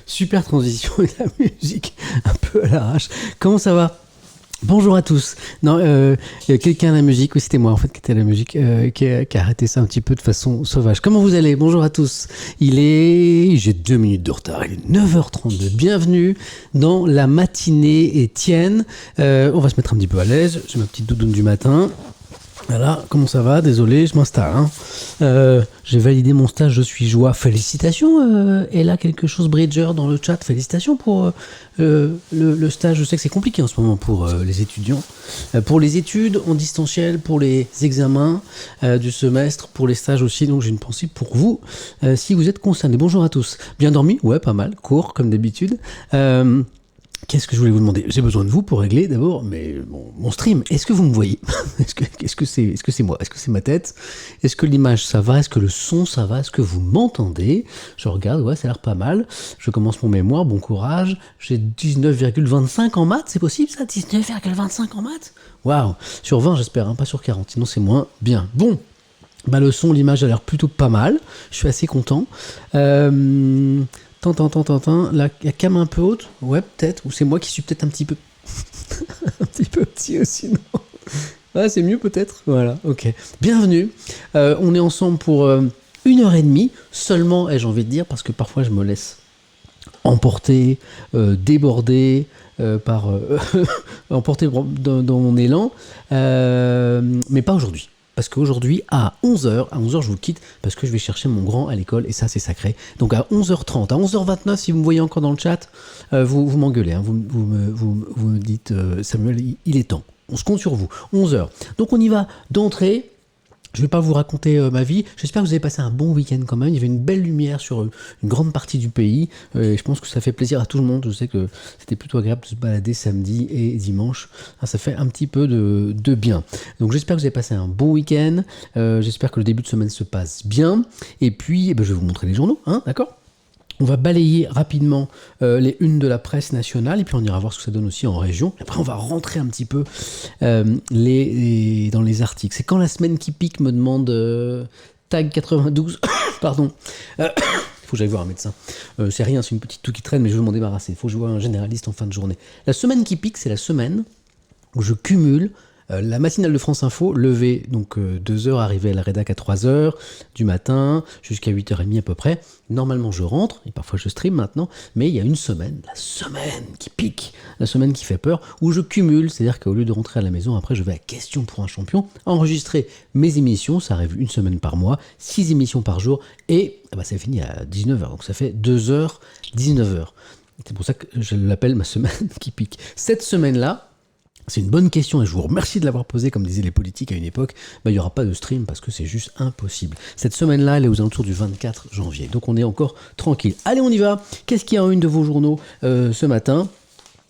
Super transition et la musique un peu à l'arrache. Comment ça va? Bonjour à tous. Non, il y a quelqu'un à la musique, oui c'était moi en fait qui était à la musique, qui a arrêté ça un petit peu de façon sauvage. Comment vous allez? Bonjour à tous. J'ai 2 minutes de retard, il est 9h32. Bienvenue dans la matinée Étienne. On va se mettre un petit peu à l'aise, j'ai ma petite doudoune du matin. Voilà, comment ça va? Désolé, je m'installe. J'ai validé mon stage, je suis joie. Félicitations, et là quelque chose Bridger dans le chat. Félicitations pour le stage. Je sais que c'est compliqué en ce moment pour les étudiants. Pour les études en distanciel, pour les examens du semestre, pour les stages aussi. Donc j'ai une pensée pour vous si vous êtes concernés. Bonjour à tous. Bien dormi? Ouais, pas mal. Court comme d'habitude. Qu'est-ce que je voulais vous demander? J'ai besoin de vous pour régler d'abord mon stream. Est-ce que vous me voyez? Est-ce que c'est moi? Est-ce que c'est ma tête? Est-ce que l'image ça va? Est-ce que le son ça va? Est-ce que vous m'entendez? Je regarde, ouais, ça a l'air pas mal. Je commence mon mémoire, bon courage. J'ai 19,25 en maths, c'est possible ça? 19,25 en maths? Waouh! Sur 20 j'espère, hein, pas sur 40, sinon c'est moins bien. Bon, bah le son, l'image a l'air plutôt pas mal. Je suis assez content. La cam un peu haute? Ouais, peut-être. Ou c'est moi qui suis peut-être un petit peu... un petit peu petit aussi, non? Ah, c'est mieux peut-être? Voilà, ok. Bienvenue. On est ensemble pour 1h30 seulement, ai-je envie de dire, parce que parfois je me laisse emporter, déborder par... emporter dans mon élan. Mais pas aujourd'hui. Parce qu'aujourd'hui, à 11h, je vous quitte parce que je vais chercher mon grand à l'école et ça, c'est sacré. Donc à 11h30, à 11h29, si vous me voyez encore dans le chat, vous m'engueulez. Hein, vous me dites, Samuel, il est temps. On se compte sur vous. 11h. Donc on y va d'entrée. Je ne vais pas vous raconter ma vie. J'espère que vous avez passé un bon week-end quand même. Il y avait une belle lumière sur une grande partie du pays. Et je pense que ça fait plaisir à tout le monde. Je sais que c'était plutôt agréable de se balader samedi et dimanche. Ça fait un petit peu de bien. Donc j'espère que vous avez passé un bon week-end. J'espère que le début de semaine se passe bien. Et puis, je vais vous montrer les journaux. Hein, d'accord ? On va balayer rapidement les unes de la presse nationale et puis on ira voir ce que ça donne aussi en région. Après, on va rentrer un petit peu dans les articles. C'est quand la semaine qui pique me demande tag 92. Pardon. Il faut que j'aille voir un médecin. C'est rien, c'est une petite toux qui traîne, mais je veux m'en débarrasser. Il faut que je voie un généraliste en fin de journée. La semaine qui pique, c'est la semaine où je cumule la matinale de France Info, levée donc 2h, arrivée à la rédac à 3h du matin, jusqu'à 8h30 à peu près. Normalement je rentre, et parfois je stream maintenant, mais il y a une semaine, la semaine qui pique, la semaine qui fait peur, où je cumule, c'est-à-dire qu'au lieu de rentrer à la maison, après je vais à Question pour un champion, enregistrer mes émissions, ça arrive une semaine par mois, 6 émissions par jour, et ça finit à 19h, donc ça fait 2h, 19h. C'est pour ça que je l'appelle ma semaine qui pique. Cette semaine-là, c'est une bonne question et je vous remercie de l'avoir posée, comme disaient les politiques à une époque. Il n'y aura pas de stream parce que c'est juste impossible. Cette semaine-là, elle est aux alentours du 24 janvier. Donc on est encore tranquille. Allez, on y va. Qu'est-ce qu'il y a en une de vos journaux ce matin ?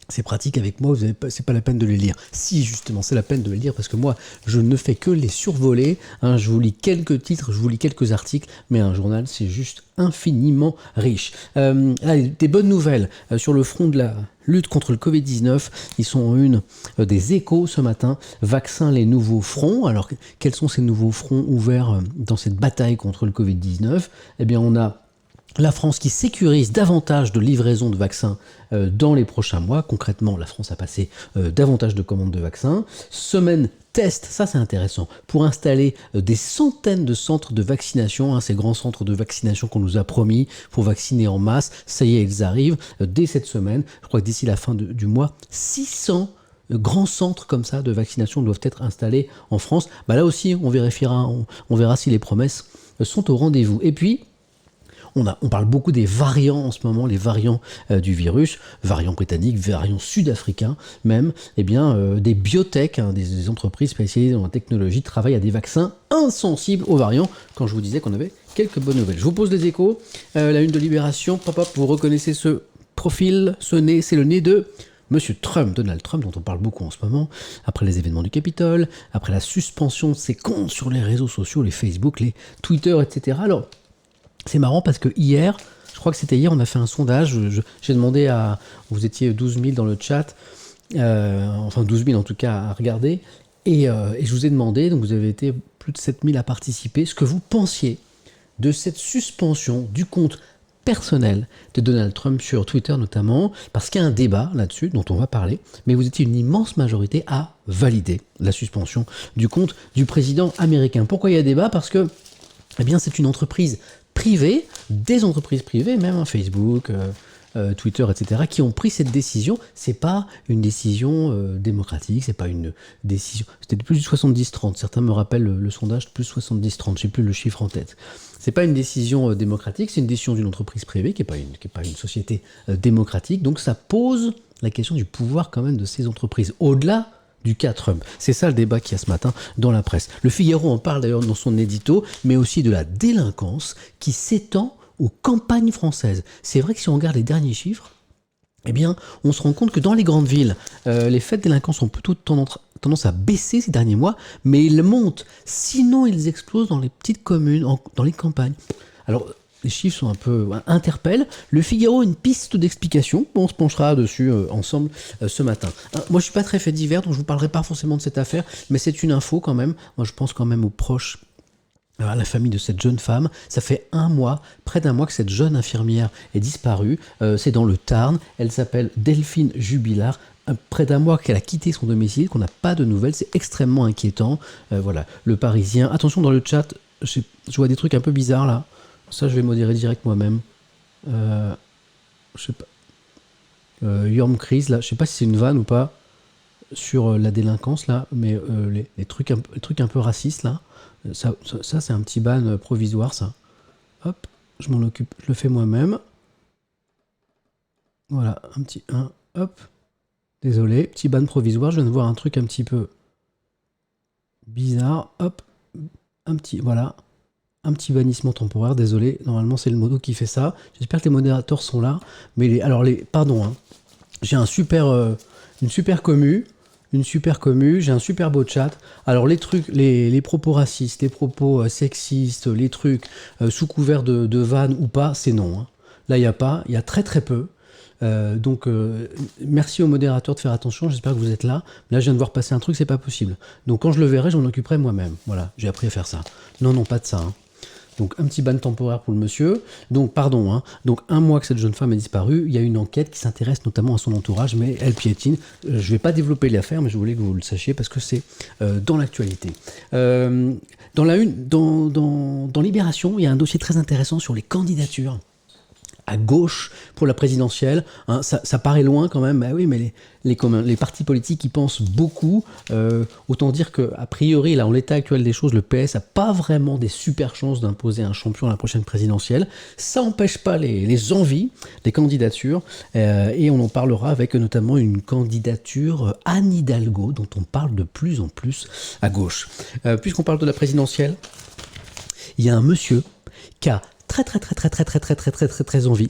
C'est pratique avec moi, c'est pas la peine de les lire. Si, justement, c'est la peine de les lire parce que moi, je ne fais que les survoler. Je vous lis quelques titres, je vous lis quelques articles, mais un journal, c'est juste infiniment riche. Des bonnes nouvelles sur le front de la lutte contre le Covid-19. Ils sont en une des Échos ce matin. Vaccin, les nouveaux fronts. Alors, quels sont ces nouveaux fronts ouverts dans cette bataille contre le Covid-19 ? Eh bien, on a la France qui sécurise davantage de livraisons de vaccins dans les prochains mois. Concrètement, la France a passé davantage de commandes de vaccins. Semaine test, ça c'est intéressant, pour installer des centaines de centres de vaccination, ces grands centres de vaccination qu'on nous a promis pour vacciner en masse. Ça y est, ils arrivent dès cette semaine. Je crois que d'ici la fin du mois, 600 grands centres comme ça de vaccination doivent être installés en France. Là aussi, on vérifiera, on verra si les promesses sont au rendez-vous. Et puis, on parle beaucoup des variants en ce moment, les variants du virus, variants britanniques, variants sud-africains même. Des biotech, des entreprises spécialisées dans la technologie travaillent à des vaccins insensibles aux variants, quand je vous disais qu'on avait quelques bonnes nouvelles. Je vous pose les échos, la une de Libération, vous reconnaissez ce profil, ce nez, c'est le nez de Monsieur Trump, Donald Trump, dont on parle beaucoup en ce moment, après les événements du Capitole, après la suspension de ses comptes sur les réseaux sociaux, les Facebook, les Twitter, etc. Alors, c'est marrant parce que hier, je crois que c'était hier, on a fait un sondage. J'ai demandé vous étiez 12 000 dans le chat, 12 000 en tout cas à regarder, et je vous ai demandé, donc vous avez été plus de 7 000 à participer, ce que vous pensiez de cette suspension du compte personnel de Donald Trump sur Twitter notamment, parce qu'il y a un débat là-dessus dont on va parler, mais vous étiez une immense majorité à valider la suspension du compte du président américain. Pourquoi il y a débat ? Parce que eh bien, c'est une entreprise privée, des entreprises privées, même Facebook, Twitter, etc., qui ont pris cette décision. C'est pas une décision démocratique, c'est pas une décision... C'était plus du 70-30, certains me rappellent le sondage, plus 70-30, j'ai plus le chiffre en tête. C'est pas une décision démocratique, c'est une décision d'une entreprise privée, qui est pas une société démocratique, donc ça pose la question du pouvoir quand même de ces entreprises, au-delà du cas Trump. C'est ça le débat qu'il y a ce matin dans la presse. Le Figaro en parle d'ailleurs dans son édito, mais aussi de la délinquance qui s'étend aux campagnes françaises. C'est vrai que si on regarde les derniers chiffres, eh bien, on se rend compte que dans les grandes villes, les faits de délinquance ont plutôt tendance à baisser ces derniers mois, mais ils montent. Sinon, ils explosent dans les petites communes, dans les campagnes. Alors, les chiffres sont un peu interpellent. Le Figaro a une piste d'explication. On se penchera dessus ensemble ce matin. Moi, je suis pas très fait divers, donc je vous parlerai pas forcément de cette affaire, mais c'est une info quand même. Moi, je pense quand même aux proches, à la famille de cette jeune femme. Ça fait près d'un mois que cette jeune infirmière est disparue. C'est dans le Tarn. Elle s'appelle Delphine Jubilard. Près d'un mois qu'elle a quitté son domicile, qu'on n'a pas de nouvelles. C'est extrêmement inquiétant. Voilà, le Parisien. Attention dans le chat, je vois des trucs un peu bizarres là. Ça, je vais modérer direct moi-même. Je sais pas. Yorm Chris, là, je sais pas si c'est une vanne ou pas sur la délinquance là, mais les trucs un peu racistes là, ça c'est un petit ban provisoire ça. Hop, je m'en occupe, je le fais moi-même. Voilà, hop. Désolé, petit ban provisoire, je viens de voir un truc un petit peu bizarre. Hop, voilà. Un petit bannissement temporaire, désolé, normalement c'est le modo qui fait ça. J'espère que les modérateurs sont là. Mais pardon, hein. J'ai une super commu, j'ai un super beau chat. Alors les trucs, les propos racistes, les propos sexistes, les trucs sous couvert de vannes ou pas, c'est non. Hein. Là il y a très très peu. Donc merci aux modérateurs de faire attention, j'espère que vous êtes là. Là je viens de voir passer un truc, c'est pas possible. Donc quand je le verrai, je m'en occuperai moi-même. Voilà, j'ai appris à faire ça. Non, pas de ça. Hein. Donc un petit ban temporaire pour le monsieur. Donc pardon, hein. Donc un mois que cette jeune femme est disparue, il y a une enquête qui s'intéresse notamment à son entourage, mais elle piétine. Je vais pas développer l'affaire, mais je voulais que vous le sachiez parce que c'est dans l'actualité. Dans Libération, il y a un dossier très intéressant sur les candidatures à gauche pour la présidentielle, hein, ça paraît loin quand même, bah oui, mais les partis politiques y pensent beaucoup. Autant dire qu'a priori, là, en l'état actuel des choses, le PS n'a pas vraiment des super chances d'imposer un champion à la prochaine présidentielle. Ça n'empêche pas les envies, les candidatures, et on en parlera avec notamment une candidature Anne Hidalgo, dont on parle de plus en plus à gauche. Puisqu'on parle de la présidentielle, il y a un monsieur qui a très envie,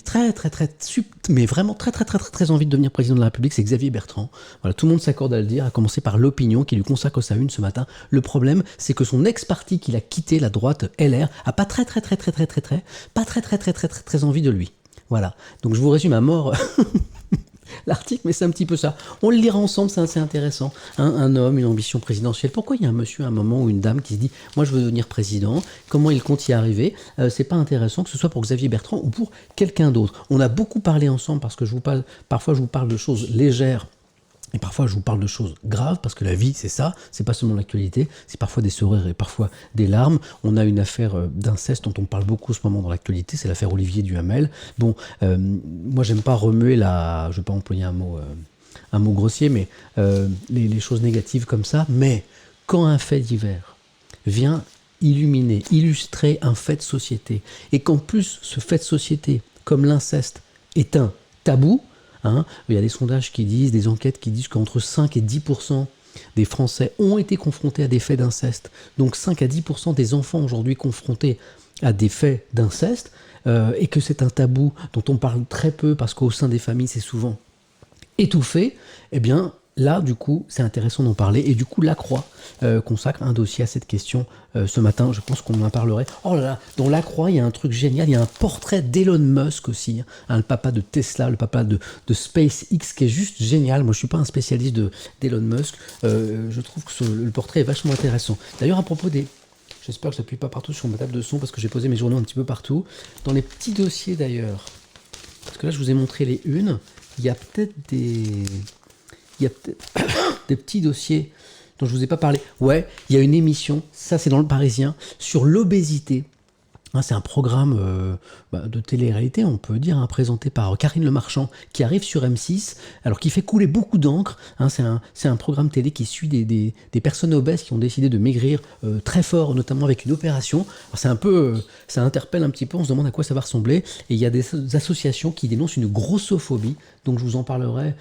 mais vraiment très envie de devenir président de la République, c'est Xavier Bertrand. Voilà, tout le monde s'accorde à le dire, à commencer par l'Opinion qui lui consacre sa une ce matin. Le problème, c'est que son ex-parti qu'il a quitté, la droite LR, a pas très envie de lui. Voilà. Donc je vous résume à mort l'article, mais c'est un petit peu ça. On le lira ensemble, c'est assez intéressant. Un homme, une ambition présidentielle. Pourquoi il y a un monsieur à un moment ou une dame qui se dit « Moi, je veux devenir président », comment il compte y arriver, c'est pas intéressant que ce soit pour Xavier Bertrand ou pour quelqu'un d'autre. On a beaucoup parlé ensemble parce que parfois je vous parle de choses légères et parfois je vous parle de choses graves parce que la vie c'est ça, c'est pas seulement l'actualité, c'est parfois des sourires et parfois des larmes. On a une affaire d'inceste dont on parle beaucoup en ce moment dans l'actualité, c'est l'affaire Olivier Duhamel. Bon, moi j'aime pas remuer je vais pas employer un mot grossier, mais les choses négatives comme ça, mais quand un fait divers vient illustrer un fait de société, et qu'en plus ce fait de société, comme l'inceste, est un tabou, hein, il y a des sondages qui disent, des enquêtes qui disent qu'entre 5 et 10% des Français ont été confrontés à des faits d'inceste. Donc 5 à 10% des enfants aujourd'hui confrontés à des faits d'inceste, et que c'est un tabou dont on parle très peu parce qu'au sein des familles c'est souvent étouffé, eh bien là du coup c'est intéressant d'en parler, et du coup La Croix consacre un dossier à cette question ce matin. Je pense qu'on en parlerait. Oh là là, dans La Croix il y a un truc génial, il y a un portrait d'Elon Musk aussi, hein, le papa de Tesla, le papa de SpaceX, qui est juste génial. Moi je suis pas un spécialiste d'Elon Musk, je trouve que le portrait est vachement intéressant. D'ailleurs à propos des... J'espère que j'appuie pas partout sur ma table de son parce que j'ai posé mes journaux un petit peu partout. Dans les petits dossiers d'ailleurs, parce que là je vous ai montré les unes, il y a peut-être des petits dossiers dont je vous ai pas parlé. Ouais, il y a une émission, ça c'est dans le Parisien, sur l'obésité. C'est un programme de télé-réalité, on peut dire, présenté par Karine Le Marchand, qui arrive sur M6, alors qui fait couler beaucoup d'encre. C'est un programme télé qui suit des personnes obèses qui ont décidé de maigrir très fort, notamment avec une opération. Alors c'est un peu, ça interpelle un petit peu, on se demande à quoi ça va ressembler. Et il y a des associations qui dénoncent une grossophobie, donc je vous en parlerai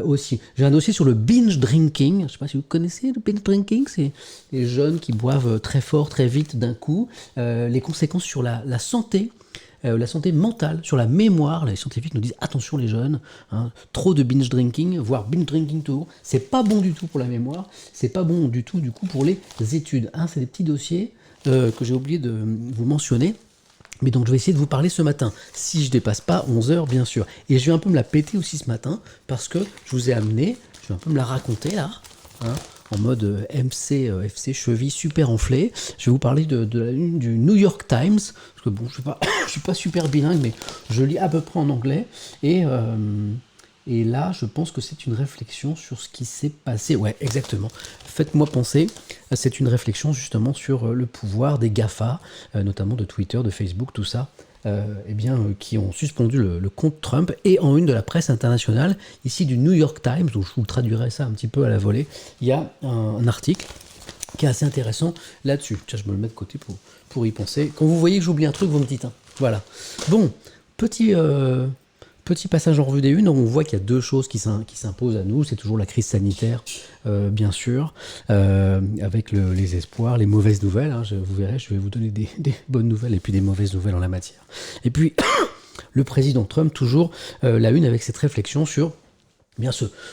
aussi. J'ai un dossier sur le binge drinking. Je ne sais pas si vous connaissez le binge drinking, c'est les jeunes qui boivent très fort, très vite d'un coup. Les conséquences sur la santé mentale, sur la mémoire. Les scientifiques nous disent attention les jeunes, trop de binge drinking, voire binge drinking tout, c'est pas bon du tout pour la mémoire, c'est pas bon du tout pour les études. C'est des petits dossiers que j'ai oublié de vous mentionner. Mais donc je vais essayer de vous parler ce matin, si je dépasse pas 11h bien sûr. Et je vais un peu me la péter aussi ce matin, parce que je vous ai amené, je vais un peu me la raconter là, en mode FC cheville super enflé. Je vais vous parler de la une du New York Times, parce que bon, je suis pas super bilingue, mais je lis à peu près en anglais, et là, je pense que c'est une réflexion sur ce qui s'est passé. Ouais, exactement. Faites-moi penser, c'est une réflexion justement sur le pouvoir des GAFA, notamment de Twitter, de Facebook, tout ça, qui ont suspendu le compte Trump. Et en une de la presse internationale, ici du New York Times, donc je vous traduirai ça un petit peu à la volée, il y a un article qui est assez intéressant là-dessus. Tiens, je me le mets de côté pour y penser. Quand vous voyez que j'oublie un truc, vous me dites. Voilà. Bon, Petit passage en revue des unes, on voit qu'il y a deux choses qui s'imposent à nous. C'est toujours la crise sanitaire, bien sûr, avec les espoirs, les mauvaises nouvelles. Vous verrez, je vais vous donner des bonnes nouvelles et puis des mauvaises nouvelles en la matière. Et puis, le président Trump, toujours la une avec cette réflexion sur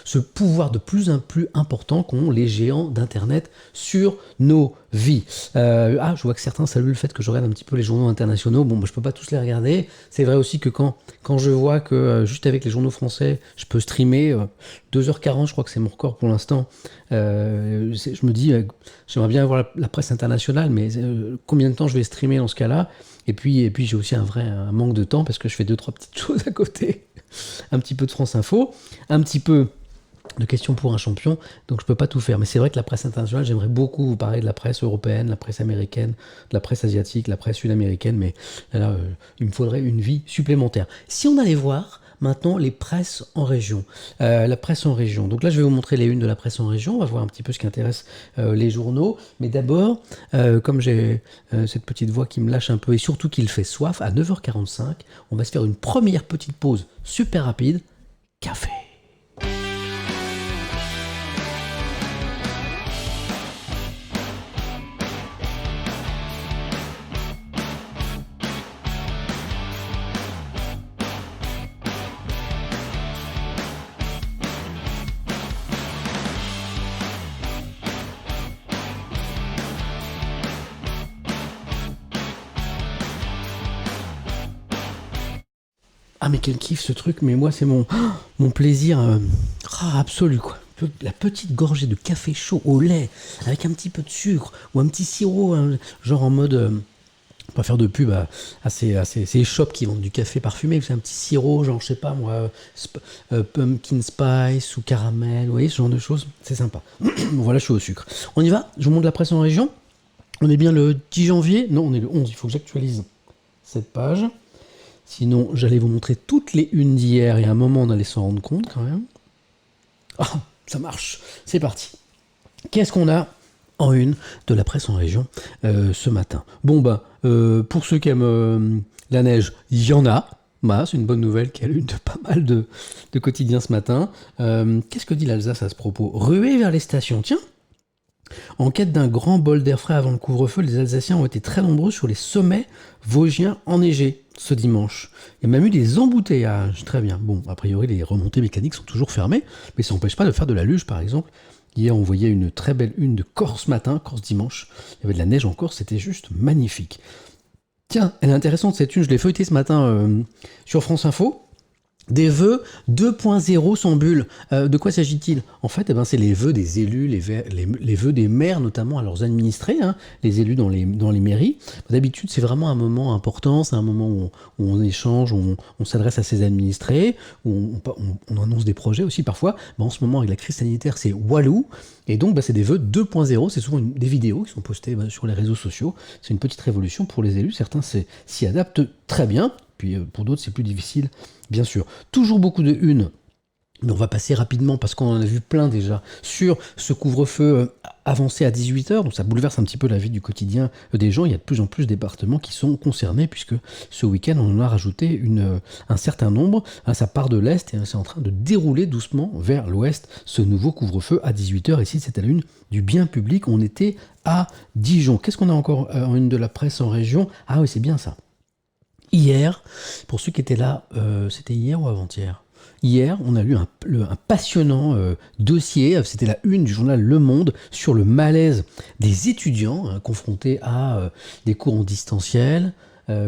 ce pouvoir de plus en plus important qu'ont les géants d'Internet sur nos vies. Je vois que certains saluent le fait que je regarde un petit peu les journaux internationaux. Bon, je peux pas tous les regarder. C'est vrai aussi que quand je vois que juste avec les journaux français, je peux streamer 2h40, je crois que c'est mon record pour l'instant. Je me dis, j'aimerais bien avoir la presse internationale, mais combien de temps je vais streamer dans ce cas-là ? Et puis j'ai aussi un manque de temps parce que je fais 2-3 petites choses à côté. Un petit peu de France Info, un petit peu de questions pour un champion, donc je peux pas tout faire. Mais c'est vrai que la presse internationale, j'aimerais beaucoup vous parler de la presse européenne, la presse américaine, de la presse asiatique, la presse sud-américaine, mais là, il me faudrait une vie supplémentaire. Si on allait voir maintenant les presses en région, la presse en région. Donc là, je vais vous montrer les unes de la presse en région. On va voir un petit peu ce qui intéresse les journaux. Mais d'abord, comme j'ai cette petite voix qui me lâche un peu et surtout qu'il fait soif, à 9h45, on va se faire une première petite pause super rapide. Café. Mais quel kiff ce truc, mais moi c'est mon plaisir absolu quoi. La petite gorgée de café chaud au lait avec un petit peu de sucre ou un petit sirop, genre en mode pas faire de pub à ces shops qui vendent du café parfumé, c'est un petit sirop genre je sais pas moi pumpkin spice ou caramel, vous voyez ce genre de choses, c'est sympa. Bon, voilà, je suis au sucre. On y va, je vous montre la presse en région. On est bien le 10 janvier, non on est le 11, il faut que j'actualise cette page. Sinon, j'allais vous montrer toutes les unes d'hier et à un moment, on allait s'en rendre compte quand même. Ça marche. C'est parti. Qu'est-ce qu'on a en une de la presse en région ce matin ? Bon, pour ceux qui aiment la neige, il y en a. C'est une bonne nouvelle qui a l'une de pas mal de quotidiens ce matin. Qu'est-ce que dit l'Alsace à ce propos ? Ruée vers les stations. Tiens. En quête d'un grand bol d'air frais avant le couvre-feu, les Alsaciens ont été très nombreux sur les sommets vosgiens enneigés ce dimanche. Il y a même eu des embouteillages, très bien. Bon, a priori, les remontées mécaniques sont toujours fermées, mais ça n'empêche pas de faire de la luge, par exemple. Hier, on voyait une très belle une de Corse matin, Corse dimanche. Il y avait de la neige en Corse, c'était juste magnifique. Tiens, elle est intéressante cette une, je l'ai feuilletée ce matin sur France Info. Des vœux 2.0 sans bulle. De quoi s'agit-il? En fait, c'est les vœux des élus, les vœux des maires notamment à leurs administrés, hein, les élus dans les mairies. D'habitude, c'est vraiment un moment important, c'est un moment où on échange, où on s'adresse à ses administrés, où on annonce des projets aussi parfois. En ce moment, avec la crise sanitaire, c'est Walou. Et donc, c'est des vœux 2.0. C'est souvent des vidéos qui sont postées sur les réseaux sociaux. C'est une petite révolution pour les élus. Certains s'y adaptent très bien. Puis pour d'autres, c'est plus difficile, bien sûr. Toujours beaucoup de une, mais on va passer rapidement parce qu'on en a vu plein déjà sur ce couvre-feu avancé à 18h. Donc ça bouleverse un petit peu la vie du quotidien des gens. Il y a de plus en plus de départements qui sont concernés puisque ce week-end, on en a rajouté un certain nombre. Ça part de l'Est et c'est en train de dérouler doucement vers l'Ouest ce nouveau couvre-feu à 18h. Ici, c'est à la une du bien public. On était à Dijon. Qu'est-ce qu'on a encore en une de la presse en région? Ah oui, c'est bien ça. Hier, pour ceux qui étaient là, c'était hier ou avant-hier? Hier, on a lu un passionnant dossier, c'était la une du journal Le Monde, sur le malaise des étudiants confrontés à des cours en distanciel.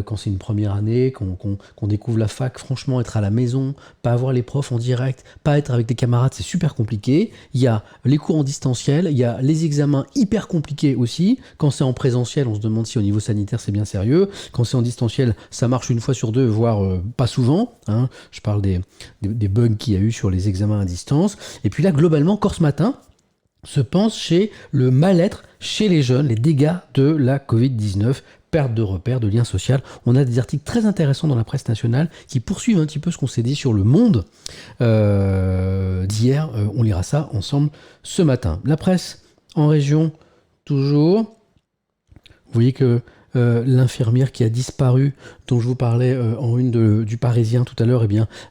Quand c'est une première année, qu'on découvre la fac, franchement, être à la maison, pas avoir les profs en direct, pas être avec des camarades, c'est super compliqué. Il y a les cours en distanciel, il y a les examens hyper compliqués aussi. Quand c'est en présentiel, on se demande si au niveau sanitaire, c'est bien sérieux. Quand c'est en distanciel, ça marche une fois sur deux, voire pas souvent. Hein. Je parle des bugs qu'il y a eu sur les examens à distance. Et puis là, globalement, Corse Matin se pense chez le mal-être chez les jeunes, les dégâts de la Covid-19, perte de repères, de liens sociaux. On a des articles très intéressants dans la presse nationale qui poursuivent un petit peu ce qu'on s'est dit sur Le Monde d'hier. On lira ça ensemble ce matin. La presse en région, toujours. Vous voyez que l'infirmière qui a disparu, dont je vous parlais en une du Parisien tout à l'heure,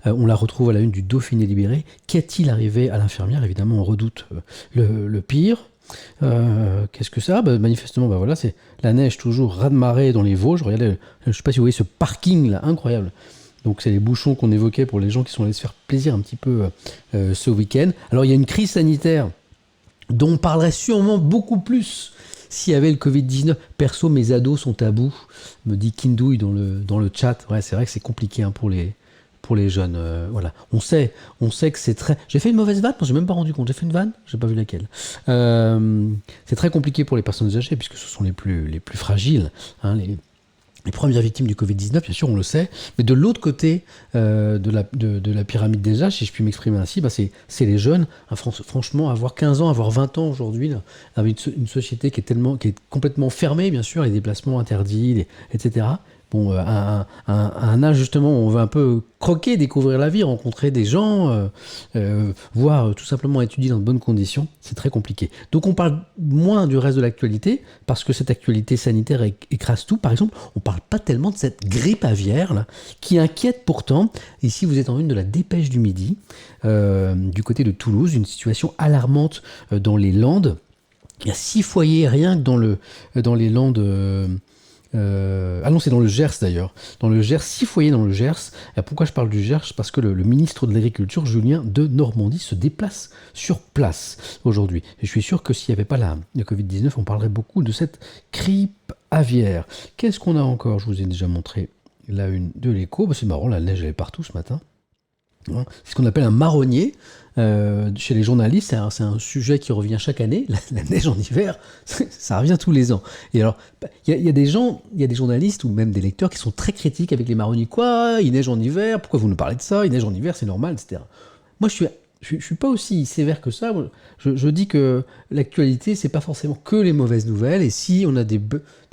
on la retrouve à la une du Dauphiné libéré. Qu'est-il arrivé à l'infirmière? Évidemment, on redoute le pire. Qu'est-ce que ça? Manifestement, voilà, c'est la neige toujours raz-de-marée dans les Vosges. Regardez, je ne sais pas si vous voyez ce parking là, incroyable. Donc c'est les bouchons qu'on évoquait pour les gens qui sont allés se faire plaisir un petit peu ce week-end. Alors il y a une crise sanitaire dont on parlerait sûrement beaucoup plus s'il y avait le Covid-19. Perso, mes ados sont à bout, me dit Kindouille dans le chat. Ouais, c'est vrai que c'est compliqué pour les jeunes. Voilà. On sait que c'est très... J'ai fait une mauvaise vanne? Je ne m'ai même pas rendu compte. J'ai fait une vanne? Je n'ai pas vu laquelle. C'est très compliqué pour les personnes âgées puisque ce sont les plus fragiles. Hein, les premières victimes du Covid-19, bien sûr, on le sait. Mais de l'autre côté de la pyramide des âges, si je puis m'exprimer ainsi, c'est les jeunes. Hein, franchement, avoir 15 ans, avoir 20 ans aujourd'hui, là, avec une société qui est complètement fermée, bien sûr, les déplacements interdits, etc. Bon, à un âge justement où on veut un peu croquer, découvrir la vie, rencontrer des gens, voire tout simplement étudier dans de bonnes conditions, c'est très compliqué. Donc on parle moins du reste de l'actualité, parce que cette actualité sanitaire écrase tout. Par exemple, on parle pas tellement de cette grippe aviaire là, qui inquiète pourtant. Ici, vous êtes en une de la Dépêche du Midi, du côté de Toulouse, une situation alarmante dans les Landes. Il y a 6 foyers rien que dans les Landes... ah non, c'est dans le Gers d'ailleurs. Dans le Gers, 6 foyers dans le Gers. Et pourquoi je parle du Gers? Parce que le ministre de l'Agriculture, Julien de Normandie, se déplace sur place aujourd'hui. Et je suis sûr que s'il n'y avait pas la Covid-19, on parlerait beaucoup de cette grippe aviaire. Qu'est-ce qu'on a encore? Je vous ai déjà montré la une de l'Écho. C'est marrant, la neige elle est partout ce matin. C'est ce qu'on appelle un marronnier. Chez les journalistes, c'est un sujet qui revient chaque année. La neige en hiver, ça revient tous les ans. Et alors, il y a des journalistes ou même des lecteurs qui sont très critiques avec les marronniers. Quoi? Il neige en hiver? Pourquoi vous nous parlez de ça? Il neige en hiver, c'est normal, etc. Moi, je suis pas aussi sévère que ça. Je dis que l'actualité, c'est pas forcément que les mauvaises nouvelles. Et si on a des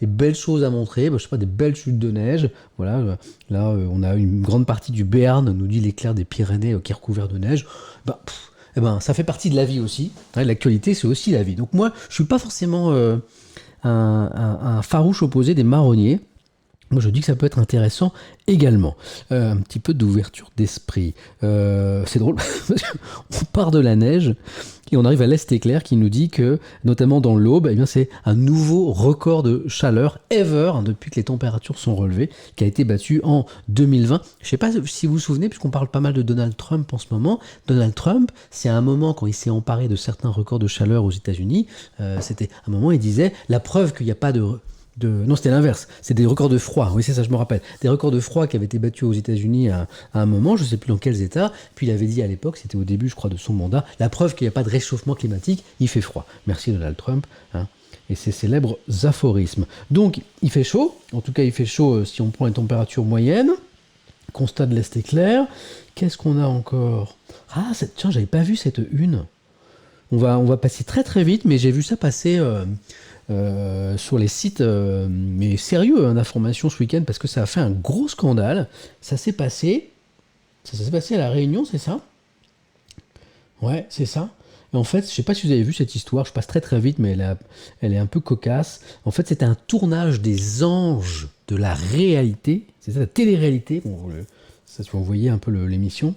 belles choses à montrer, je sais pas, des belles chutes de neige. Voilà, là, on a une grande partie du Béarn, nous dit l'éclair des Pyrénées qui est recouvert de neige. Ça fait partie de la vie aussi. L'actualité, c'est aussi la vie. Donc moi, je suis pas forcément un farouche opposé des marronniers. Moi, je dis que ça peut être intéressant également. Un petit peu d'ouverture d'esprit. C'est drôle, on part de la neige et on arrive à l'Est éclair qui nous dit que, notamment dans l'Aube, c'est un nouveau record de chaleur ever, depuis que les températures sont relevées, qui a été battu en 2020. Je ne sais pas si vous vous souvenez, puisqu'on parle pas mal de Donald Trump en ce moment. Donald Trump, c'est un moment quand il s'est emparé de certains records de chaleur aux États-Unis, c'était un moment où il disait la preuve qu'il n'y a pas de Non, c'était l'inverse. C'est des records de froid. Oui, c'est ça, je me rappelle. Des records de froid qui avaient été battus aux États-Unis à un moment, je ne sais plus dans quels États. Puis il avait dit à l'époque, c'était au début, je crois, de son mandat, la preuve qu'il n'y a pas de réchauffement climatique, il fait froid. Merci Donald Trump. Hein, et ses célèbres aphorismes. Donc, il fait chaud. En tout cas, il fait chaud si on prend les températures moyennes. Constat de l'Est éclair. Qu'est-ce qu'on a encore? Ah, tiens, j'avais pas vu cette une. On va passer très très vite, mais j'ai vu ça passer sur les sites, mais sérieux, hein, d'information ce week-end, parce que ça a fait un gros scandale. Ça s'est passé à La Réunion, c'est ça? Ouais, c'est ça. Et en fait, je sais pas si vous avez vu cette histoire, je passe très très vite, mais elle est un peu cocasse. En fait, c'était un tournage des Anges de la réalité, c'est ça, la télé-réalité. Bon, ça, si vous voyez un peu l'émission.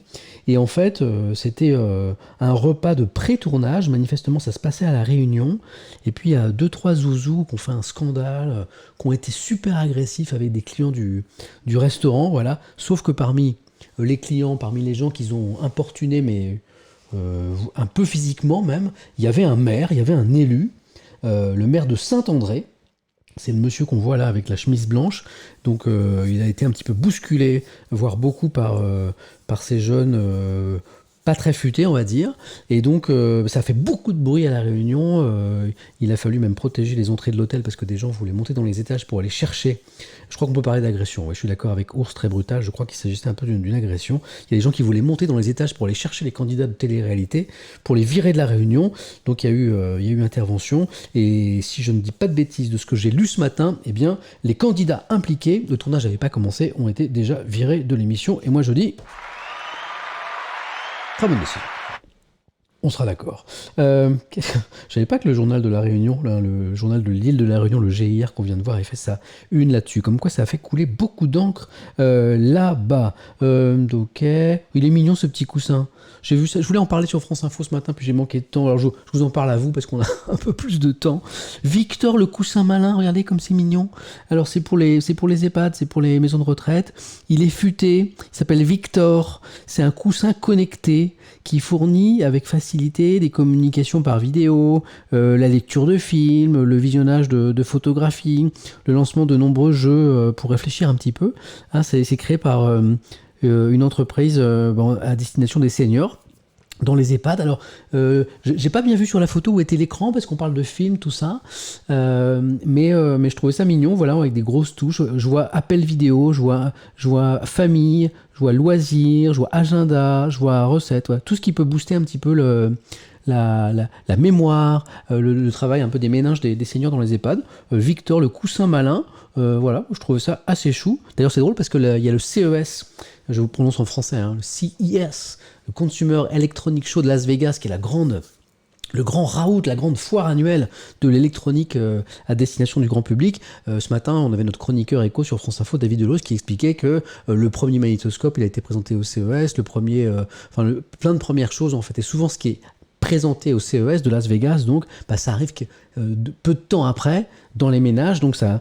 Et en fait, c'était un repas de pré-tournage. Manifestement, ça se passait à La Réunion. Et puis, il y a deux, trois zouzous qui ont fait un scandale, qui ont été super agressifs avec des clients du restaurant, voilà. Sauf que parmi les clients, parmi les gens qu'ils ont importunés, mais un peu physiquement même, il y avait un maire, il y avait un élu, le maire de Saint-André. C'est le monsieur qu'on voit là avec la chemise blanche. Donc il a été un petit peu bousculé, voire beaucoup par ces jeunes pas très futés, on va dire. Et donc ça fait beaucoup de bruit à La Réunion. Il a fallu même protéger les entrées de l'hôtel parce que des gens voulaient monter dans les étages pour aller chercher. Je crois qu'on peut parler d'agression. Ouais, je suis d'accord avec Ours, très brutal. Je crois qu'il s'agissait un peu d'une agression. Il y a des gens qui voulaient monter dans les étages pour aller chercher les candidats de télé-réalité, pour les virer de La Réunion. Donc il y a eu intervention. Et si je ne dis pas de bêtises de ce que j'ai lu ce matin, eh bien, les candidats impliqués, le tournage n'avait pas commencé, ont été déjà virés de l'émission. Et moi je dis... Très bonne décision. On sera d'accord. Je savais pas que le journal de La Réunion, là, le journal de l'île de La Réunion, le GIR qu'on vient de voir, avait fait sa une là-dessus. Comme quoi ça a fait couler beaucoup d'encre là-bas. Ok. Il est mignon ce petit coussin. J'ai vu ça. Je voulais en parler sur France Info ce matin, puis j'ai manqué de temps. Alors je vous en parle à vous parce qu'on a un peu plus de temps. Victor le coussin malin, regardez comme c'est mignon. Alors c'est pour les EHPAD, c'est pour les maisons de retraite. Il est futé. Il s'appelle Victor. C'est un coussin connecté qui fournit avec facilité des communications par vidéo, la lecture de films, le visionnage de photographies, le lancement de nombreux jeux pour réfléchir un petit peu. Hein, c'est créé par une entreprise à destination des seniors dans les EHPAD. Alors, j'ai pas bien vu sur la photo où était l'écran parce qu'on parle de films, tout ça, mais je trouvais ça mignon, voilà, avec des grosses touches. Je vois appel vidéo, je vois famille, je vois loisirs, je vois agenda, je vois recettes, ouais. Tout ce qui peut booster un petit peu la mémoire, le travail un peu des méninges des seniors dans les EHPAD. Victor, le coussin malin, voilà, je trouvais ça assez chou. D'ailleurs, c'est drôle parce qu'il y a le CES, je vous prononce en français, hein, le CES, le Consumer Electronic Show de Las Vegas, qui est le grand raout, la grande foire annuelle de l'électronique à destination du grand public. Ce matin, on avait notre chroniqueur éco sur France Info, David Delos, qui expliquait que le premier magnétoscope, il a été présenté au CES, plein de premières choses en fait, et souvent ce qui est présenté au CES de Las Vegas, donc ça arrive peu de temps après dans les ménages, donc ça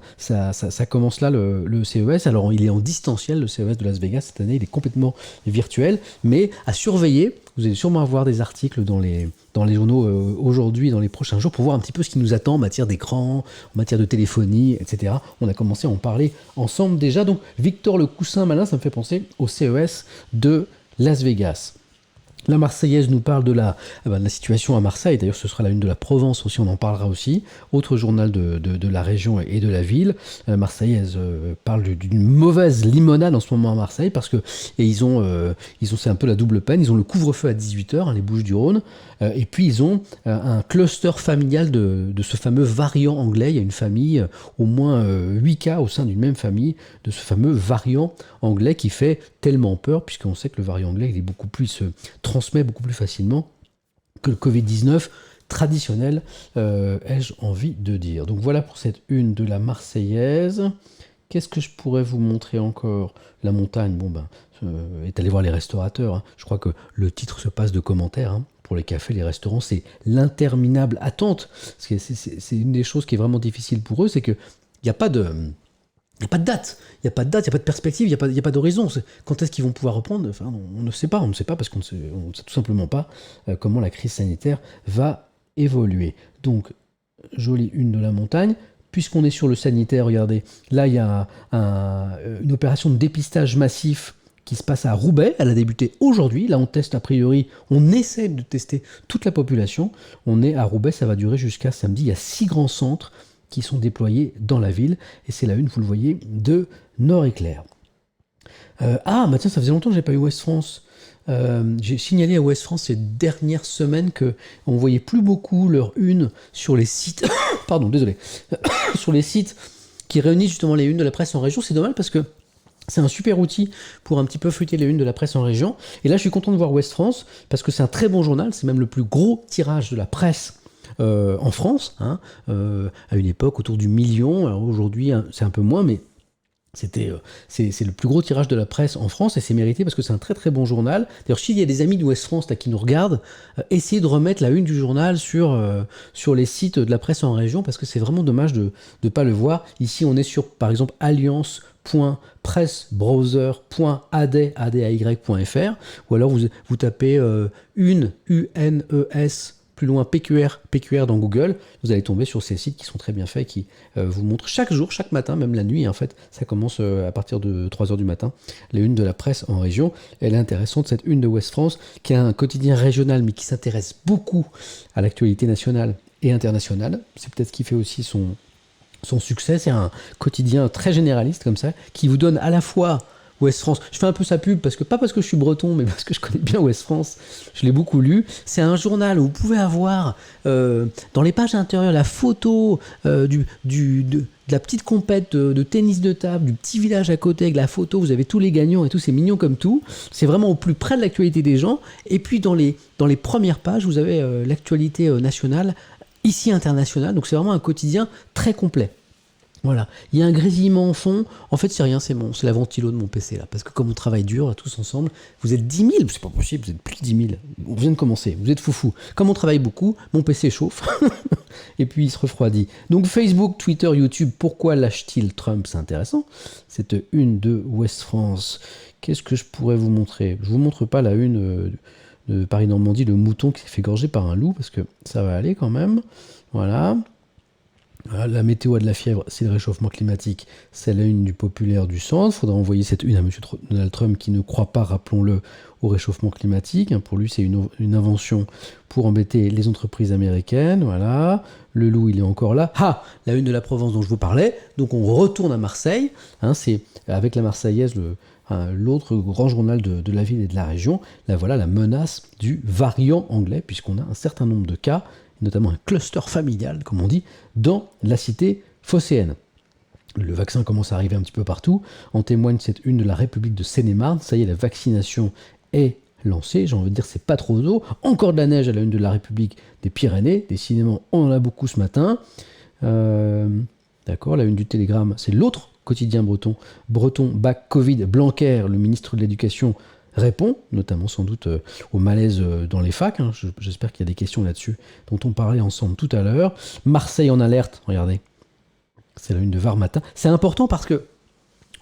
commence là le CES. Alors il est en distanciel, le CES de Las Vegas cette année, il est complètement virtuel, mais à surveiller. Vous allez sûrement avoir des articles dans les journaux aujourd'hui, dans les prochains jours, pour voir un petit peu ce qui nous attend en matière d'écran, en matière de téléphonie, etc. On a commencé à en parler ensemble déjà. Donc Victor le coussin malin, ça me fait penser au CES de Las Vegas. La Marseillaise nous parle de la situation à Marseille, d'ailleurs ce sera la une de la Provence aussi, on en parlera aussi, autre journal de la région et de la ville. La Marseillaise parle d'une mauvaise limonade en ce moment à Marseille, parce que c'est un peu la double peine, ils ont le couvre-feu à 18h, hein, les Bouches-du-Rhône, et puis ils ont un cluster familial de ce fameux variant anglais. Il y a une famille, au moins 8 cas au sein d'une même famille, de ce fameux variant anglais qui fait tellement peur, puisqu'on sait que le variant anglais, il se transmet beaucoup plus facilement que le Covid-19 traditionnel, ai-je envie de dire. Donc voilà pour cette une de la Marseillaise. Qu'est-ce que je pourrais vous montrer encore? La montagne, est allé voir les restaurateurs, hein. Je crois que le titre se passe de commentaires, hein. Pour les cafés, les restaurants, c'est l'interminable attente. C'est une des choses qui est vraiment difficile pour eux, c'est qu'il n'y a pas de... Il n'y a pas de date, il n'y a pas de perspective, il n'y a pas d'horizon. Quand est-ce qu'ils vont pouvoir reprendre? Enfin, on ne sait pas parce qu'on ne sait tout simplement pas comment la crise sanitaire va évoluer. Donc, jolie une de la montagne. puisqu'on est sur le sanitaire, regardez, là il y a une opération de dépistage massif qui se passe à Roubaix. Elle a débuté aujourd'hui. Là, on teste a priori, on essaie de tester toute la population. On est à Roubaix, ça va durer jusqu'à samedi. Il y a 6 grands centres qui sont déployés dans la ville. Et c'est la une, vous le voyez, de Nord-Éclair. Bah tiens, ça faisait longtemps que j'ai pas eu Ouest France. J'ai signalé à Ouest France ces dernières semaines que on voyait plus beaucoup leur une sur les sites. Pardon, désolé. Sur les sites qui réunissent justement les unes de la presse en région. C'est dommage parce que c'est un super outil pour un petit peu feuilleter les unes de la presse en région. Et là, je suis content de voir Ouest France, parce que c'est un très bon journal, c'est même le plus gros tirage de la presse en France, hein, à une époque autour du million. Alors aujourd'hui, c'est un peu moins, mais c'est le plus gros tirage de la presse en France, et c'est mérité parce que c'est un très très bon journal. D'ailleurs, s'il y a des amis d'Ouest France là, qui nous regardent, essayez de remettre la une du journal sur les sites de la presse en région, parce que c'est vraiment dommage de ne pas le voir. Ici, on est sur, par exemple, alliance.pressbrowser.aday.fr, ou alors vous tapez UNES, plus loin PQR dans Google, vous allez tomber sur ces sites qui sont très bien faits, qui vous montrent chaque jour, chaque matin, même la nuit, en fait, ça commence à partir de 3h du matin, les unes de la presse en région. Elle est intéressante, cette une de Ouest France, qui a un quotidien régional, mais qui s'intéresse beaucoup à l'actualité nationale et internationale. C'est peut-être ce qui fait aussi son succès. C'est un quotidien très généraliste comme ça, qui vous donne à la fois Ouest France. Je fais un peu sa pub, pas parce que je suis breton, mais parce que je connais bien Ouest France. Je l'ai beaucoup lu. C'est un journal où vous pouvez avoir dans les pages intérieures la photo de la petite compète de tennis de table, du petit village à côté avec la photo. Vous avez tous les gagnants et tout, c'est mignon comme tout. C'est vraiment au plus près de l'actualité des gens. Et puis dans les premières pages, vous avez l'actualité nationale, ici internationale. Donc c'est vraiment un quotidien très complet. Voilà, il y a un grésillement en fond. En fait, c'est rien, c'est la ventilo de mon PC là. Parce que comme on travaille dur là, tous ensemble, vous êtes 10 000, c'est pas possible, vous êtes plus de 10 000. On vient de commencer, vous êtes foufou. Comme on travaille beaucoup, mon PC chauffe et puis il se refroidit. Donc Facebook, Twitter, YouTube, pourquoi lâche-t-il Trump? C'est intéressant. Cette une de Ouest France. Qu'est-ce que je pourrais vous montrer? Je vous montre pas la une de Paris-Normandie, le mouton qui s'est fait gorger par un loup, parce que ça va aller quand même. Voilà. La météo de la fièvre, c'est le réchauffement climatique, c'est la une du populaire du centre. Il faudra envoyer cette une à M. Donald Trump qui ne croit pas, rappelons-le, au réchauffement climatique. Pour lui, c'est une invention pour embêter les entreprises américaines. Voilà. Le loup, il est encore là. Ah, la une de la Provence dont je vous parlais. Donc on retourne à Marseille. C'est avec la Marseillaise, l'autre grand journal de la ville et de la région. Là, voilà la menace du variant anglais, puisqu'on a un certain nombre de cas, notamment un cluster familial, comme on dit, dans la cité phocéenne. Le vaccin commence à arriver un petit peu partout. En témoigne cette une de la République de Seine-et-Marne. Ça y est, la vaccination est lancée. J'ai envie de dire, c'est pas trop tôt. Encore de la neige à la une de la République des Pyrénées. Décidément, on en a beaucoup ce matin. D'accord, la une du Télégramme, c'est l'autre quotidien breton. Breton, bac Covid, Blanquer, le ministre de l'Éducation, répond, notamment sans doute au malaise dans les facs. J'espère qu'il y a des questions là-dessus dont on parlait ensemble tout à l'heure. Marseille en alerte, regardez. C'est la une de Var Matin. C'est important parce que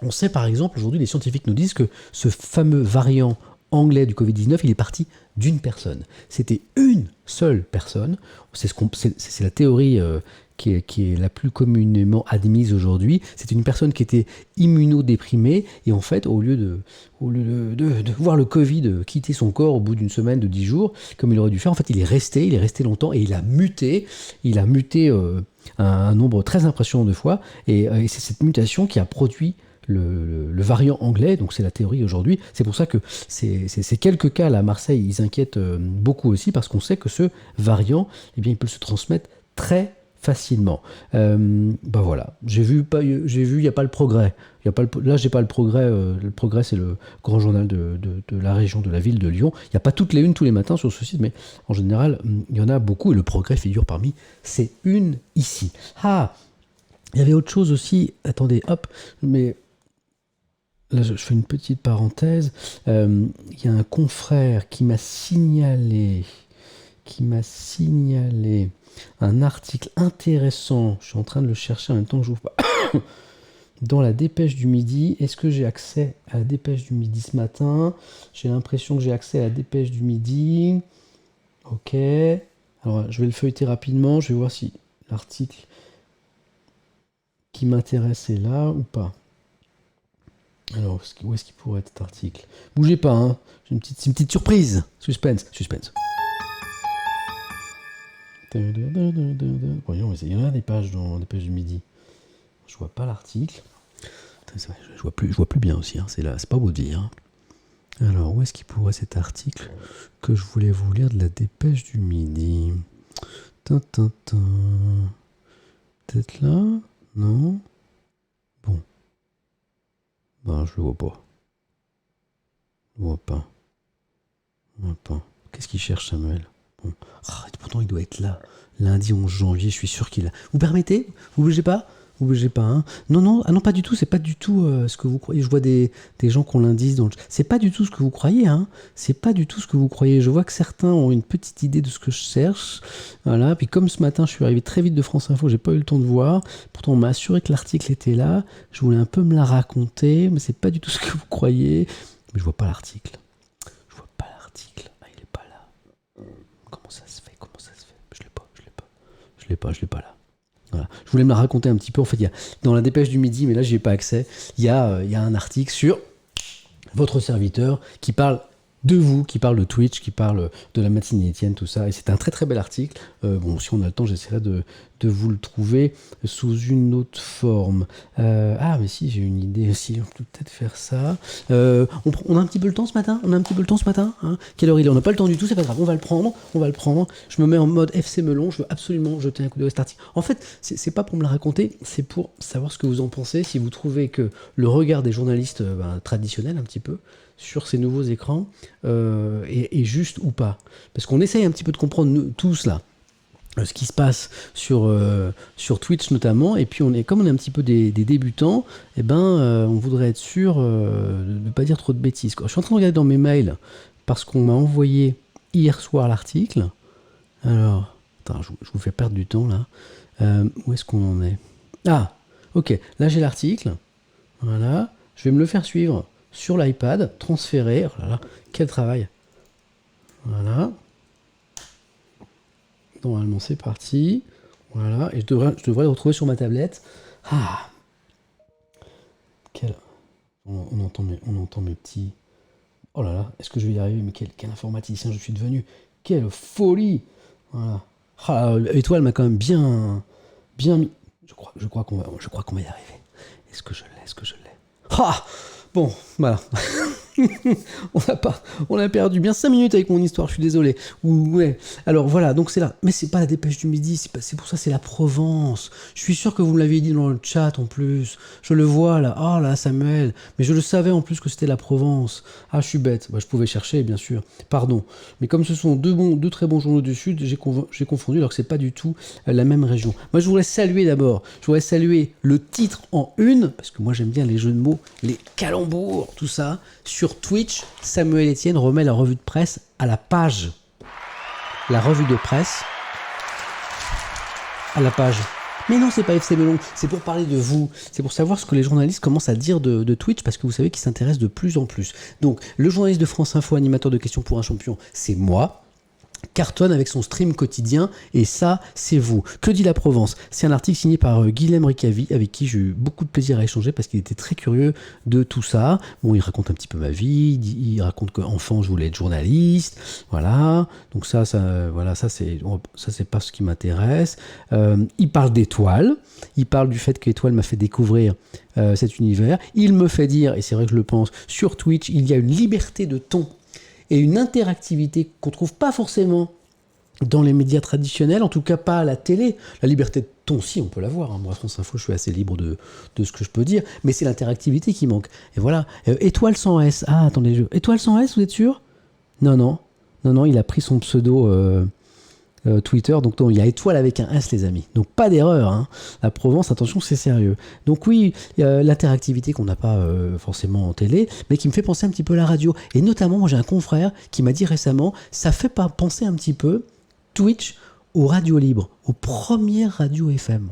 on sait par exemple, aujourd'hui, les scientifiques nous disent que ce fameux variant anglais du Covid-19, il est parti d'une personne. C'était une seule personne. C'est la théorie qui est la plus communément admise aujourd'hui. C'est une personne qui était immunodéprimée et en fait, au lieu de voir le Covid quitter son corps au bout d'une semaine, de 10 jours, comme il aurait dû faire, en fait, il est resté longtemps et il a muté un nombre très impressionnant de fois et c'est cette mutation qui a produit le variant anglais, donc c'est la théorie aujourd'hui. C'est pour ça que ces quelques cas là à Marseille, ils inquiètent beaucoup aussi, parce qu'on sait que ce variant, eh bien, il peut se transmettre très facilement. Voilà, j'ai vu, il n'y a pas le progrès. Là, j'ai pas le progrès. Le progrès, c'est le grand journal de la région, de la ville de Lyon. Il n'y a pas toutes les unes tous les matins sur ce site, mais en général, il y en a beaucoup, et le progrès figure parmi ces unes ici. Ah, il y avait autre chose aussi. Attendez, hop, mais là, je fais une petite parenthèse. Il y a un confrère qui m'a signalé un article intéressant. Je suis en train de le chercher en même temps que je vous parle. Dans la Dépêche du Midi. Est-ce que j'ai accès à la Dépêche du Midi ce matin? J'ai l'impression que j'ai accès à la Dépêche du Midi. Ok. Alors, je vais le feuilleter rapidement. Je vais voir si l'article qui m'intéresse est là ou pas? Alors, où est-ce qu'il pourrait être cet article? Bougez pas, hein. J'ai une petite surprise. Suspense. Voyons, il y en a des pages dans Dépêche du Midi. Je vois pas l'article. Je vois plus bien aussi, hein. C'est là, c'est pas beau de dire. Hein. Alors, où est-ce qu'il pourrait cet article que je voulais vous lire de la Dépêche du Midi? Peut-être là? Non? Bon. Ben, je le vois pas. Qu'est-ce qu'il cherche, Samuel? Bon. Pourtant, il doit être là. Lundi 11 janvier, je suis sûr qu'il a... Vous permettez? Vous bougez pas? Hein. Non, pas du tout. C'est pas du tout ce que vous croyez. Je vois des gens qui ont l'indice dans le... C'est pas du tout ce que vous croyez, hein. C'est pas du tout ce que vous croyez. Je vois que certains ont une petite idée de ce que je cherche. Voilà. Puis comme ce matin, je suis arrivé très vite de France Info, j'ai pas eu le temps de voir. Pourtant, on m'a assuré que l'article était là. Je voulais un peu me la raconter, mais c'est pas du tout ce que vous croyez. Mais je vois pas l'article. Ah, il est pas là. Comment ça se fait? Je l'ai pas là. Voilà. Je voulais me la raconter un petit peu. En fait, il y a, dans la Dépêche du Midi, mais là, j'y ai pas accès, il y a un article sur votre serviteur qui parle de vous, qui parle de Twitch, qui parle de la matinée Étienne, tout ça. Et c'est un très très bel article. Bon, si on a le temps, j'essaierai de vous le trouver sous une autre forme. Mais si, j'ai une idée aussi. On peut peut-être faire ça. On a un petit peu le temps ce matin. Hein. Quelle heure il est? On n'a pas le temps du tout, c'est pas grave. On va le prendre. Je me mets en mode FC Melon. Je veux absolument jeter un coup d'œil à cet article. En fait, c'est pas pour me le raconter, c'est pour savoir ce que vous en pensez. Si vous trouvez que le regard des journalistes traditionnels, un petit peu, sur ces nouveaux écrans est juste ou pas. Parce qu'on essaye un petit peu de comprendre nous, tous là ce qui se passe sur Twitch notamment, et puis comme on est un petit peu des débutants, on voudrait être sûr de ne pas dire trop de bêtises, quoi. Je suis en train de regarder dans mes mails parce qu'on m'a envoyé hier soir l'article. Alors, attends, je vous fais perdre du temps là. Où est-ce qu'on en est? Ah, ok, là j'ai l'article. Voilà, je vais me le faire suivre sur l'iPad, transféré. Oh là là, quel travail. Voilà. Normalement, c'est parti. Voilà, et je devrais le retrouver sur ma tablette. Ah. On entend mes petits... Oh là là, est-ce que je vais y arriver? Mais quel informaticien je suis devenu. Quelle folie. Voilà. L'étoile m'a quand même bien mis. Je crois qu'on va y arriver. Est-ce que je l'ai? Ah. Bon, voilà. on a perdu bien 5 minutes avec mon histoire, je suis désolé. Ouais. Alors voilà, donc c'est là. Mais c'est pas la Dépêche du Midi, c'est pour ça, c'est la Provence. Je suis sûr que vous me l'aviez dit dans le chat en plus. Je le vois là. Oh là, Samuel. Mais je le savais en plus que c'était la Provence. Ah, je suis bête. Je pouvais chercher, bien sûr. Pardon. Mais comme ce sont deux très bons journaux du Sud, j'ai confondu alors que c'est pas du tout la même région. Moi, je voudrais saluer d'abord. Je voudrais saluer le titre en une, parce que moi j'aime bien les jeux de mots, les calembours, tout ça. Sur Twitch, Samuel Etienne remet la revue de presse à la page. La revue de presse à la page. Mais non, c'est pas FC Melon, c'est pour parler de vous. C'est pour savoir ce que les journalistes commencent à dire de Twitch, parce que vous savez qu'ils s'intéressent de plus en plus. Donc, le journaliste de France Info, animateur de questions pour un champion, c'est moi. Cartonne avec son stream quotidien, et ça, c'est vous. Que dit la Provence? C'est un article signé par Guilhem Ricavi, avec qui j'ai eu beaucoup de plaisir à échanger, parce qu'il était très curieux de tout ça. Bon, il raconte un petit peu ma vie, il raconte qu'enfant, je voulais être journaliste, voilà. Donc ça c'est pas ce qui m'intéresse. Il parle d'étoiles, il parle du fait qu'Étoile m'a fait découvrir cet univers. Il me fait dire, et c'est vrai que je le pense, sur Twitch, il y a une liberté de ton et une interactivité qu'on ne trouve pas forcément dans les médias traditionnels, en tout cas pas à la télé. La liberté de ton, si, on peut l'avoir. Hein. Moi, à France Info, je suis assez libre de ce que je peux dire, mais c'est l'interactivité qui manque. Et voilà. Étoile sans S. Ah, attendez, Étoile sans S, vous êtes sûr? Non, il a pris son pseudo Twitter, donc non, il y a étoile avec un S, les amis. Donc pas d'erreur, hein. La Provence, attention, c'est sérieux. Donc oui, il y a l'interactivité qu'on n'a pas forcément en télé, mais qui me fait penser un petit peu à la radio. Et notamment, moi j'ai un confrère qui m'a dit récemment, ça fait penser un petit peu Twitch aux radios libres, aux premières radios FM.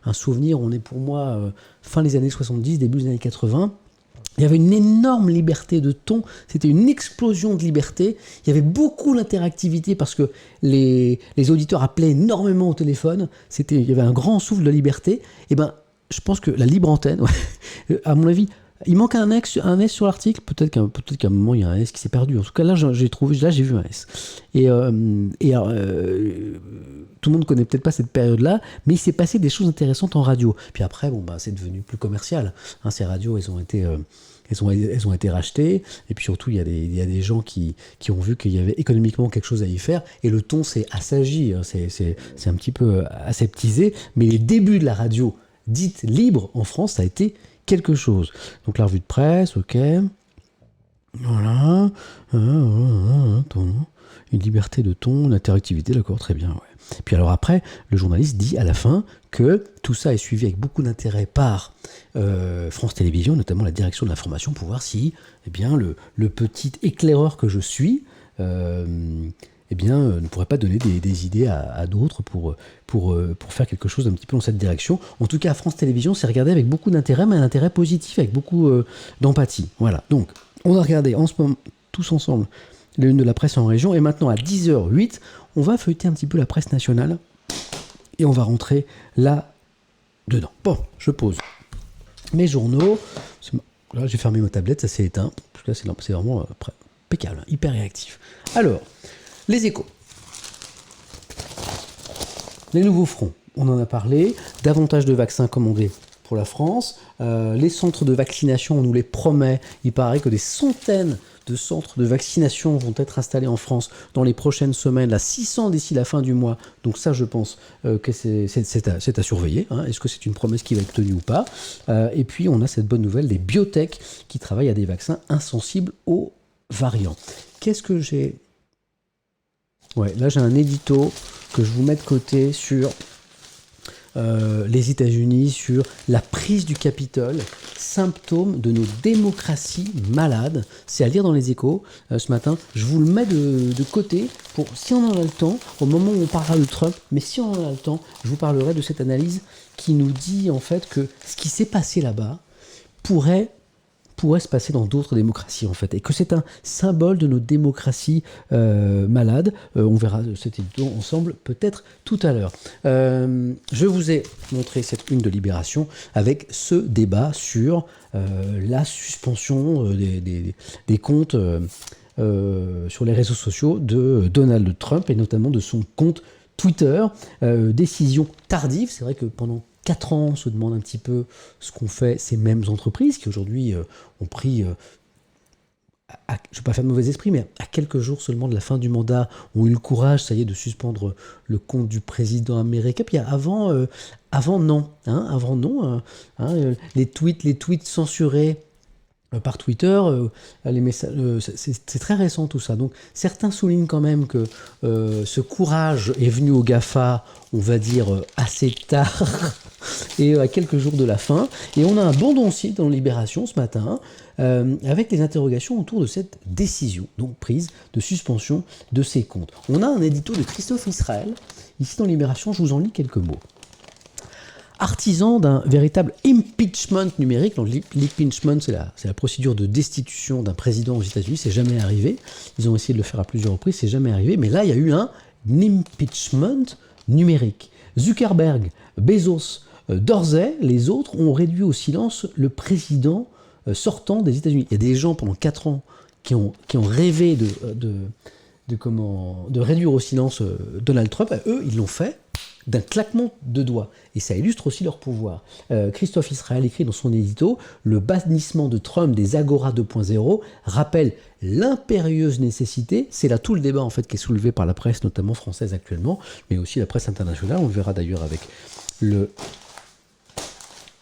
Un souvenir, on est pour moi fin des années 70, début des années 80. Il y avait une énorme liberté de ton, c'était une explosion de liberté, il y avait beaucoup d'interactivité parce que les auditeurs appelaient énormément au téléphone, il y avait un grand souffle de liberté, et je pense que la libre antenne, ouais, à mon avis, il manque un S sur l'article. Peut-être qu'à un moment, il y a un S qui s'est perdu. En tout cas, là, j'ai vu un S. Et tout le monde ne connaît peut-être pas cette période-là, mais il s'est passé des choses intéressantes en radio. Puis après, c'est devenu plus commercial. Hein, ces radios, elles ont été rachetées, et puis surtout il y a des gens qui ont vu qu'il y avait économiquement quelque chose à y faire, et le ton s'est assagi, hein, c'est un petit peu aseptisé, mais les débuts de la radio dite libre en France, ça a été quelque chose. Donc la revue de presse, ok, voilà, une liberté de ton, une interactivité, d'accord, très bien, ouais. Puis alors après, le journaliste dit à la fin que tout ça est suivi avec beaucoup d'intérêt par France Télévisions, notamment la direction de l'information, pour voir si le petit éclaireur que je suis ne pourrait pas donner des idées à d'autres pour faire quelque chose d'un petit peu dans cette direction. En tout cas, France Télévisions s'est regardé avec beaucoup d'intérêt, mais un intérêt positif, avec beaucoup d'empathie. Voilà, donc on a regardé en ce moment, tous ensemble, les unes de la presse en région, et maintenant à 10h08, on va feuilleter un petit peu la presse nationale, et on va rentrer là-dedans. Bon, je pose mes journaux. Là, j'ai fermé ma tablette, ça s'est éteint. Parce que là, c'est vraiment impeccable, hein, hyper réactif. Alors, les échos. Les nouveaux fronts, on en a parlé. Davantage de vaccins commandés pour la France. Les centres de vaccination, on nous les promet. Il paraît que des centaines de centres de vaccination vont être installés en France dans les prochaines semaines, là 600 d'ici la fin du mois. Donc ça, je pense que c'est à surveiller. Hein. Est-ce que c'est une promesse qui va être tenue ou pas? Et puis, on a cette bonne nouvelle des biotech qui travaillent à des vaccins insensibles aux variants. Qu'est-ce que j'ai? Ouais, là, j'ai un édito que je vous mets de côté sur les États-Unis, sur la prise du Capitole, symptôme de nos démocraties malades. C'est à lire dans les Échos ce matin. Je vous le mets de côté pour, si on en a le temps, au moment où on parlera de Trump, mais si on en a le temps, je vous parlerai de cette analyse qui nous dit en fait que ce qui s'est passé là-bas pourrait se passer dans d'autres démocraties en fait, et que c'est un symbole de nos démocraties malades. On verra cet édito ensemble peut-être tout à l'heure. Je vous ai montré cette une de Libération avec ce débat sur la suspension des comptes sur les réseaux sociaux de Donald Trump, et notamment de son compte Twitter. Décision tardive, c'est vrai que pendant 4 ans, on se demande un petit peu ce qu'ont fait ces mêmes entreprises qui aujourd'hui ont pris, je ne vais pas faire de mauvais esprit, mais à quelques jours seulement de la fin du mandat, ont eu le courage, ça y est, de suspendre le compte du président américain. Puis avant non. Les tweets censurés par Twitter, les messages, c'est très récent tout ça. Donc certains soulignent quand même que ce courage est venu au GAFA, on va dire assez tard, et à quelques jours de la fin. Et on a un bon dossier dans Libération ce matin, avec les interrogations autour de cette décision, donc prise de suspension de ces comptes. On a un édito de Christophe Israël, ici dans Libération, je vous en lis quelques mots. Artisan d'un véritable impeachment numérique. Donc l'impeachment, c'est la procédure de destitution d'un président aux États-Unis. C'est jamais arrivé. Ils ont essayé de le faire à plusieurs reprises, c'est jamais arrivé. Mais là, il y a eu un impeachment numérique. Zuckerberg, Bezos, Dorsey, les autres ont réduit au silence le président sortant des États-Unis. Il y a des gens pendant 4 ans qui ont rêvé de réduire au silence Donald Trump. Eux, ils l'ont fait d'un claquement de doigts. Et ça illustre aussi leur pouvoir. Christophe Israël écrit dans son édito « Le bannissement de Trump des Agora 2.0 rappelle l'impérieuse nécessité », c'est là tout le débat en fait qui est soulevé par la presse, notamment française actuellement, mais aussi la presse internationale, on le verra d'ailleurs avec le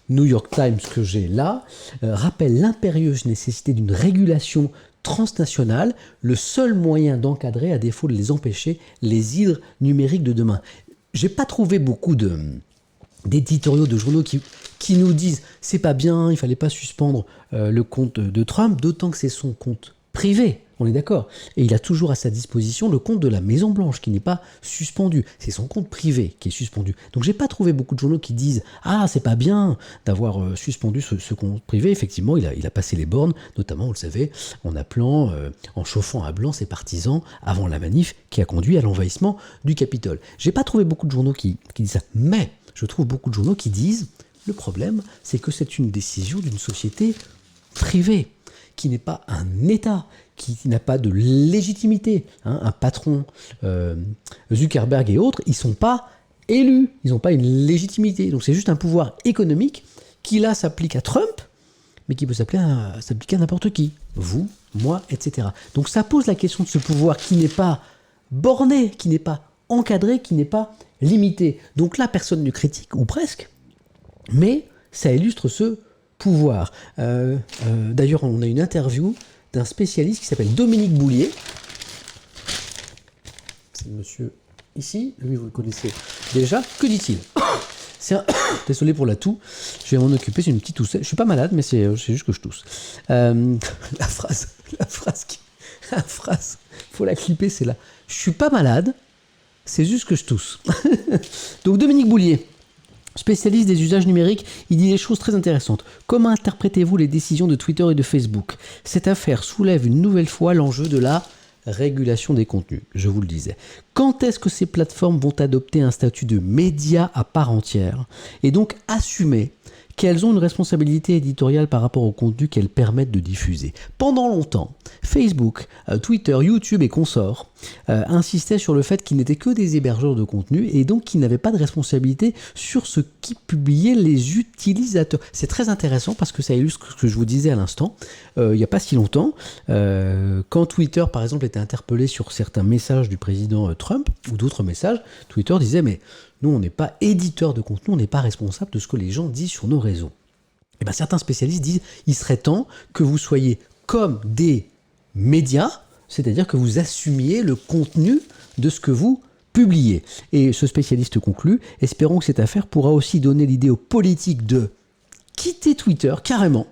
New York Times que j'ai là, rappelle l'impérieuse nécessité d'une régulation transnationale, le seul moyen d'encadrer, à défaut de les empêcher, les hydres numériques de demain. J'ai pas trouvé beaucoup d'éditoriaux de journaux qui nous disent c'est pas bien, il fallait pas suspendre le compte de Trump, d'autant que c'est son compte privé, on est d'accord. Et il a toujours à sa disposition le compte de la Maison Blanche qui n'est pas suspendu. C'est son compte privé qui est suspendu. Donc j'ai pas trouvé beaucoup de journaux qui disent ah c'est pas bien d'avoir suspendu ce compte privé. Effectivement, il a passé les bornes, notamment, vous le savez, en chauffant à blanc ses partisans avant la manif qui a conduit à l'envahissement du Capitole. J'ai pas trouvé beaucoup de journaux qui disent ça, mais je trouve beaucoup de journaux qui disent Le problème, c'est que c'est une décision d'une société privée, qui n'est pas un État, qui n'a pas de légitimité. Un patron, Zuckerberg et autres, ils ne sont pas élus, ils n'ont pas une légitimité. Donc c'est juste un pouvoir économique qui là s'applique à Trump, mais qui peut s'appliquer à n'importe qui. Vous, moi, etc. Donc ça pose la question de ce pouvoir qui n'est pas borné, qui n'est pas encadré, qui n'est pas limité. Donc là, personne ne critique, ou presque, mais ça illustre ce pouvoir. D'ailleurs, on a une interview d'un spécialiste qui s'appelle Dominique Boulier. C'est le monsieur ici, lui vous le connaissez déjà. Que dit-il ? Désolé pour la toux, je vais m'en occuper, c'est une petite toussette. Je suis pas malade, mais c'est juste que je tousse. La phrase, faut la clipper, c'est là. Je suis pas malade, c'est juste que je tousse. Donc Dominique Boulier, spécialiste des usages numériques, il dit des choses très intéressantes. Comment interprétez-vous les décisions de Twitter et de Facebook ? Cette affaire soulève une nouvelle fois l'enjeu de la régulation des contenus, je vous le disais. Quand est-ce que ces plateformes vont adopter un statut de média à part entière et donc assumer qu'elles ont une responsabilité éditoriale par rapport au contenu qu'elles permettent de diffuser ? Pendant longtemps, Facebook, Twitter, YouTube et consorts insistaient sur le fait qu'ils n'étaient que des hébergeurs de contenu et donc qu'ils n'avaient pas de responsabilité sur ce qui publiaient les utilisateurs. C'est très intéressant parce que ça illustre ce que je vous disais à l'instant. Il n'y a pas si longtemps, quand Twitter par exemple était interpellé sur certains messages du président Trump ou d'autres messages, Twitter disait mais nous, on n'est pas éditeur de contenu, on n'est pas responsable de ce que les gens disent sur nos réseaux. Et bien, certains spécialistes disent il serait temps que vous soyez comme des médias, c'est-à-dire que vous assumiez le contenu de ce que vous publiez. Et ce spécialiste conclut, espérons que cette affaire pourra aussi donner l'idée aux politiques de quitter Twitter, carrément.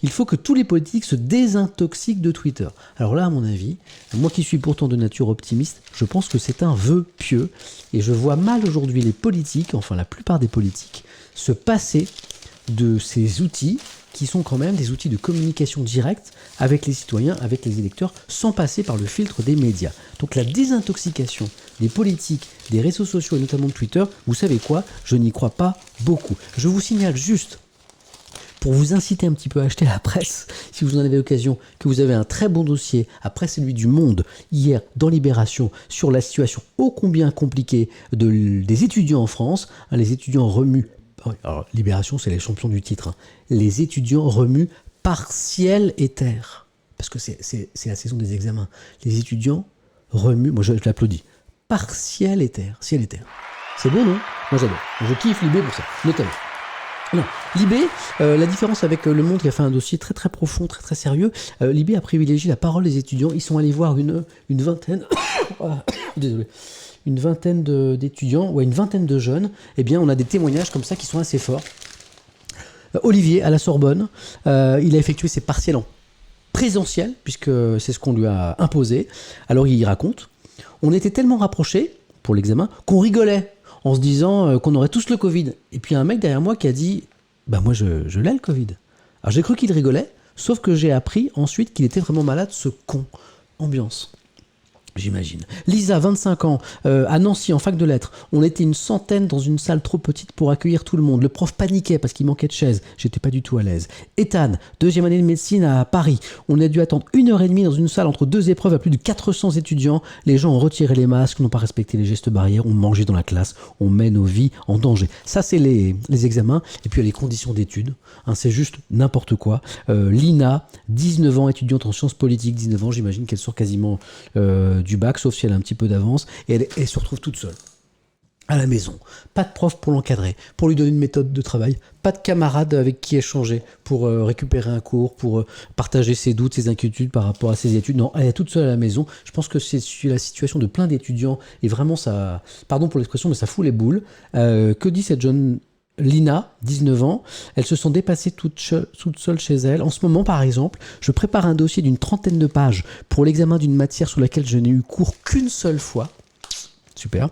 Il faut que tous les politiques se désintoxiquent de Twitter. Alors là, à mon avis, moi qui suis pourtant de nature optimiste, je pense que c'est un vœu pieux. Et je vois mal aujourd'hui les politiques, enfin la plupart des politiques, se passer de ces outils qui sont quand même des outils de communication directe avec les citoyens, avec les électeurs, sans passer par le filtre des médias. Donc la désintoxication des politiques, des réseaux sociaux et notamment de Twitter, vous savez quoi ? Je n'y crois pas beaucoup. Je vous signale juste, pour vous inciter un petit peu à acheter la presse, si vous en avez l'occasion, que vous avez un très bon dossier, après celui du Monde, hier, dans Libération, sur la situation ô combien compliquée des étudiants en France. Les étudiants remuent, alors Libération c'est les champions du titre, les étudiants remuent partiel et terre, parce que c'est la saison des examens. Les étudiants remuent, moi je l'applaudis, partiel et terre, ciel et terre. C'est beau, non ? Moi j'adore, je kiffe Libé pour ça, notamment. Non, Libé, la différence avec Le Monde qui a fait un dossier très très profond, très très sérieux, Libé a privilégié la parole des étudiants. Ils sont allés voir une vingtaine, désolé, une vingtaine d'étudiants, ouais, une vingtaine de jeunes. Eh bien, on a des témoignages comme ça qui sont assez forts. Olivier, à la Sorbonne, il a effectué ses partiels en présentiel, puisque c'est ce qu'on lui a imposé. Alors il raconte, on était tellement rapprochés pour l'examen qu'on rigolait, en se disant qu'on aurait tous le Covid. Et puis il y a un mec derrière moi qui a dit « Bah moi je l'ai le Covid ». Alors j'ai cru qu'il rigolait, sauf que j'ai appris ensuite qu'il était vraiment malade, ce con. Ambiance. J'imagine. Lisa, 25 ans, à Nancy, en fac de lettres. On était une centaine dans une salle trop petite pour accueillir tout le monde. Le prof paniquait parce qu'il manquait de chaises. J'étais pas du tout à l'aise. Ethan, 2e année de médecine à Paris. On a dû attendre 1h30 dans une salle entre 2 épreuves à plus de 400 étudiants. Les gens ont retiré les masques, n'ont pas respecté les gestes barrières, ont mangé dans la classe. On met nos vies en danger. Ça, c'est les examens. Et puis, il y a les conditions d'études. C'est juste n'importe quoi. Lina, 19 ans, étudiante en sciences politiques. 19 ans, j'imagine qu'elle sort quasiment du bac, sauf si elle a un petit peu d'avance, et elle se retrouve toute seule, à la maison. Pas de prof pour l'encadrer, pour lui donner une méthode de travail, pas de camarade avec qui échanger, pour récupérer un cours, pour partager ses doutes, ses inquiétudes par rapport à ses études. Non, elle est toute seule à la maison. Je pense que c'est la situation de plein d'étudiants, et vraiment ça, pardon pour l'expression, mais ça fout les boules. Que dit cette jeune Lina, 19 ans, elle se sent dépassée toute seule chez elle. En ce moment, par exemple, je prépare un dossier d'une 30aine de pages pour l'examen d'une matière sur laquelle je n'ai eu cours qu'une seule fois. Super.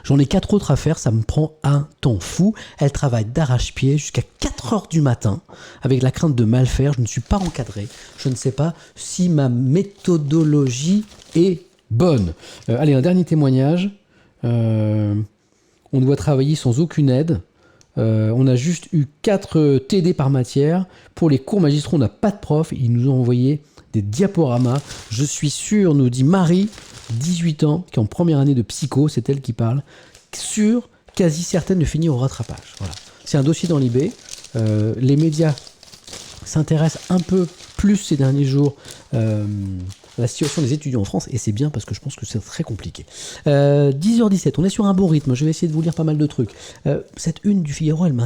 J'en ai 4 autres à faire, ça me prend un temps fou. Elle travaille d'arrache-pied jusqu'à 4h du matin, avec la crainte de mal faire. Je ne suis pas encadré. Je ne sais pas si ma méthodologie est bonne. Allez, un dernier témoignage. On doit travailler sans aucune aide. On a juste eu 4 TD par matière. Pour les cours magistraux, on n'a pas de prof. Ils nous ont envoyé des diaporamas. Je suis sûr, nous dit Marie, 18 ans, qui est en première année de psycho, c'est elle qui parle, sûre, quasi certaine de finir au rattrapage. Voilà. C'est un dossier dans l'IB. Les médias s'intéressent un peu plus ces derniers jours à la situation des étudiants en France, et c'est bien parce que je pense que c'est très compliqué. 10h17, on est sur un bon rythme, je vais essayer de vous lire pas mal de trucs. Cette une du Figaro, elle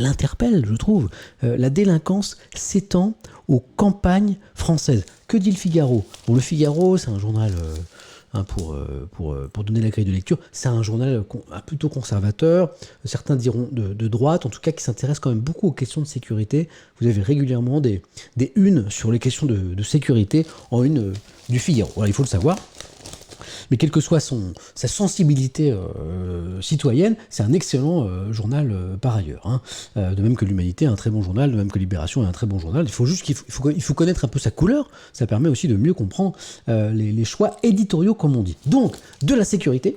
interpelle, je trouve. La délinquance s'étend aux campagnes françaises. Que dit le Figaro? Bon, le Figaro, c'est un journal... pour donner la grille de lecture, c'est un journal plutôt conservateur, certains diront de droite, en tout cas qui s'intéresse quand même beaucoup aux questions de sécurité. Vous avez régulièrement des unes sur les questions de sécurité en une du Figaro. Voilà, il faut le savoir. Mais quelle que soit sa sensibilité citoyenne, c'est un excellent journal par ailleurs. Hein. De même que l'Humanité est un très bon journal, de même que Libération est un très bon journal. Il faut juste qu'il faut connaître un peu sa couleur. Ça permet aussi de mieux comprendre les choix éditoriaux, comme on dit. Donc, de la sécurité.